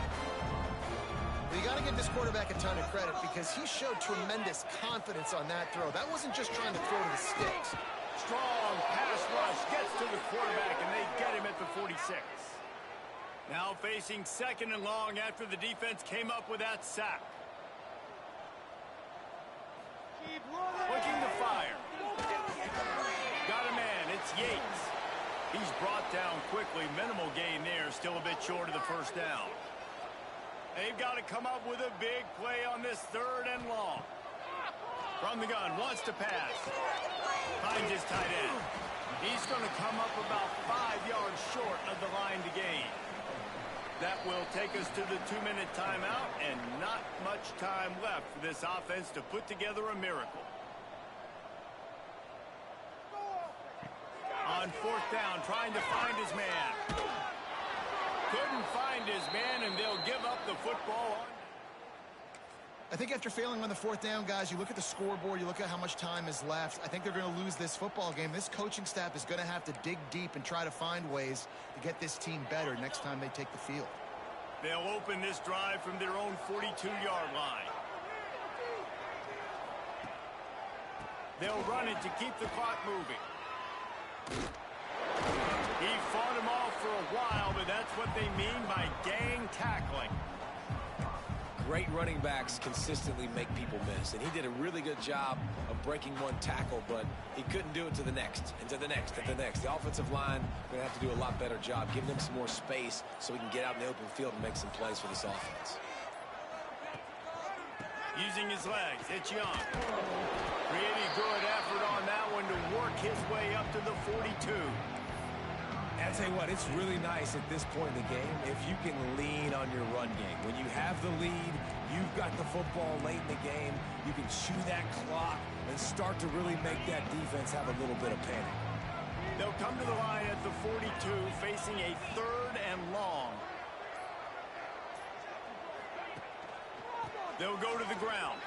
You got to give this quarterback a ton of credit because he showed tremendous confidence on that throw. That wasn't just trying to throw to the sticks. Strong pass rush gets to the quarterback, and they get him at the 46. Now facing 2nd and long after the defense came up with that sack. Looking to fire. Got a man, it's Yates. He's brought down quickly. Minimal gain there, still a bit short of the 1st down. They've got to come up with a big play on this 3rd and long. From the gun, wants to pass. Finds his tight end. He's going to come up about 5 yards short of the line to gain. That will take us to the 2-minute timeout, and not much time left for this offense to put together a miracle. On 4th down, trying to find his man. Couldn't find his man, and they'll give up the football. I think after failing on the 4th down, guys, you look at the scoreboard, you look at how much time is left. I think they're going to lose this football game. This coaching staff is going to have to dig deep and try to find ways to get this team better next time they take the field. They'll open this drive from their own 42-yard line. They'll run it to keep the clock moving. He fought him off for a while, but that's what they mean by gang tackling. Great running backs consistently make people miss, and he did a really good job of breaking one tackle, but he couldn't do it to the next, and to the next, and to the next. The offensive line going to have to do a lot better job, giving them some more space so we can get out in the open field and make some plays for this offense. Using his legs, it's Young. Pretty good effort on that one to work his way up to the 42. I tell you what, it's really nice at this point in the game if you can lean on your run game. When you have the lead, you've got the football late in the game, you can chew that clock and start to really make that defense have a little bit of panic. They'll come to the line at the 42, facing a 3rd and long. They'll go to the ground.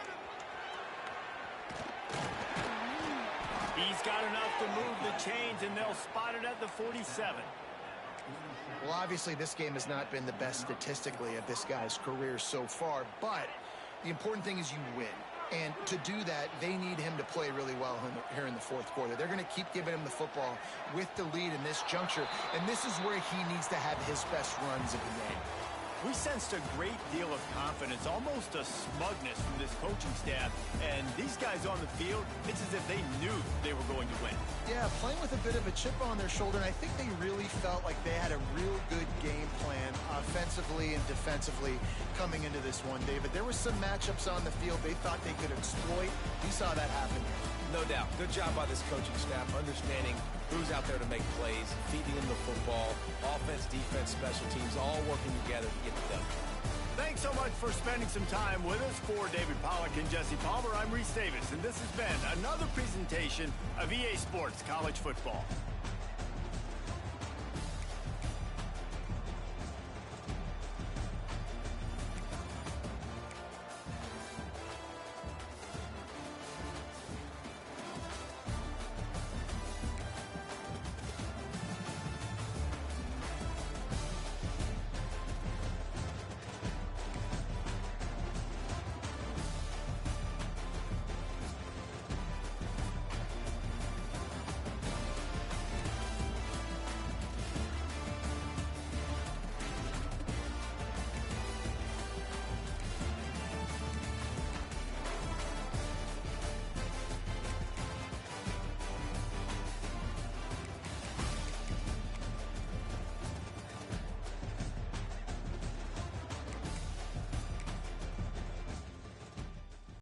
He's got enough to move the chains, and they'll spot it at the 47. Well, obviously, this game has not been the best statistically of this guy's career so far, but the important thing is you win. And to do that, they need him to play really well here in the 4th quarter. They're going to keep giving him the football with the lead in this juncture, and this is where he needs to have his best runs of the game. We sensed a great deal of confidence, almost a smugness from this coaching staff. And these guys on the field, it's as if they knew they were going to win. Yeah, playing with a bit of a chip on their shoulder, and I think they really felt like they had a real good game plan offensively and defensively coming into this one, David. There were some matchups on the field they thought they could exploit. We saw that happen. No doubt. Good job by this coaching staff, understanding who's out there to make plays, feeding them the football, offense, defense, special teams, all working together to get it done. Thanks so much for spending some time with us. For David Pollack and Jesse Palmer, I'm Reese Davis, and this has been another presentation of EA Sports College Football.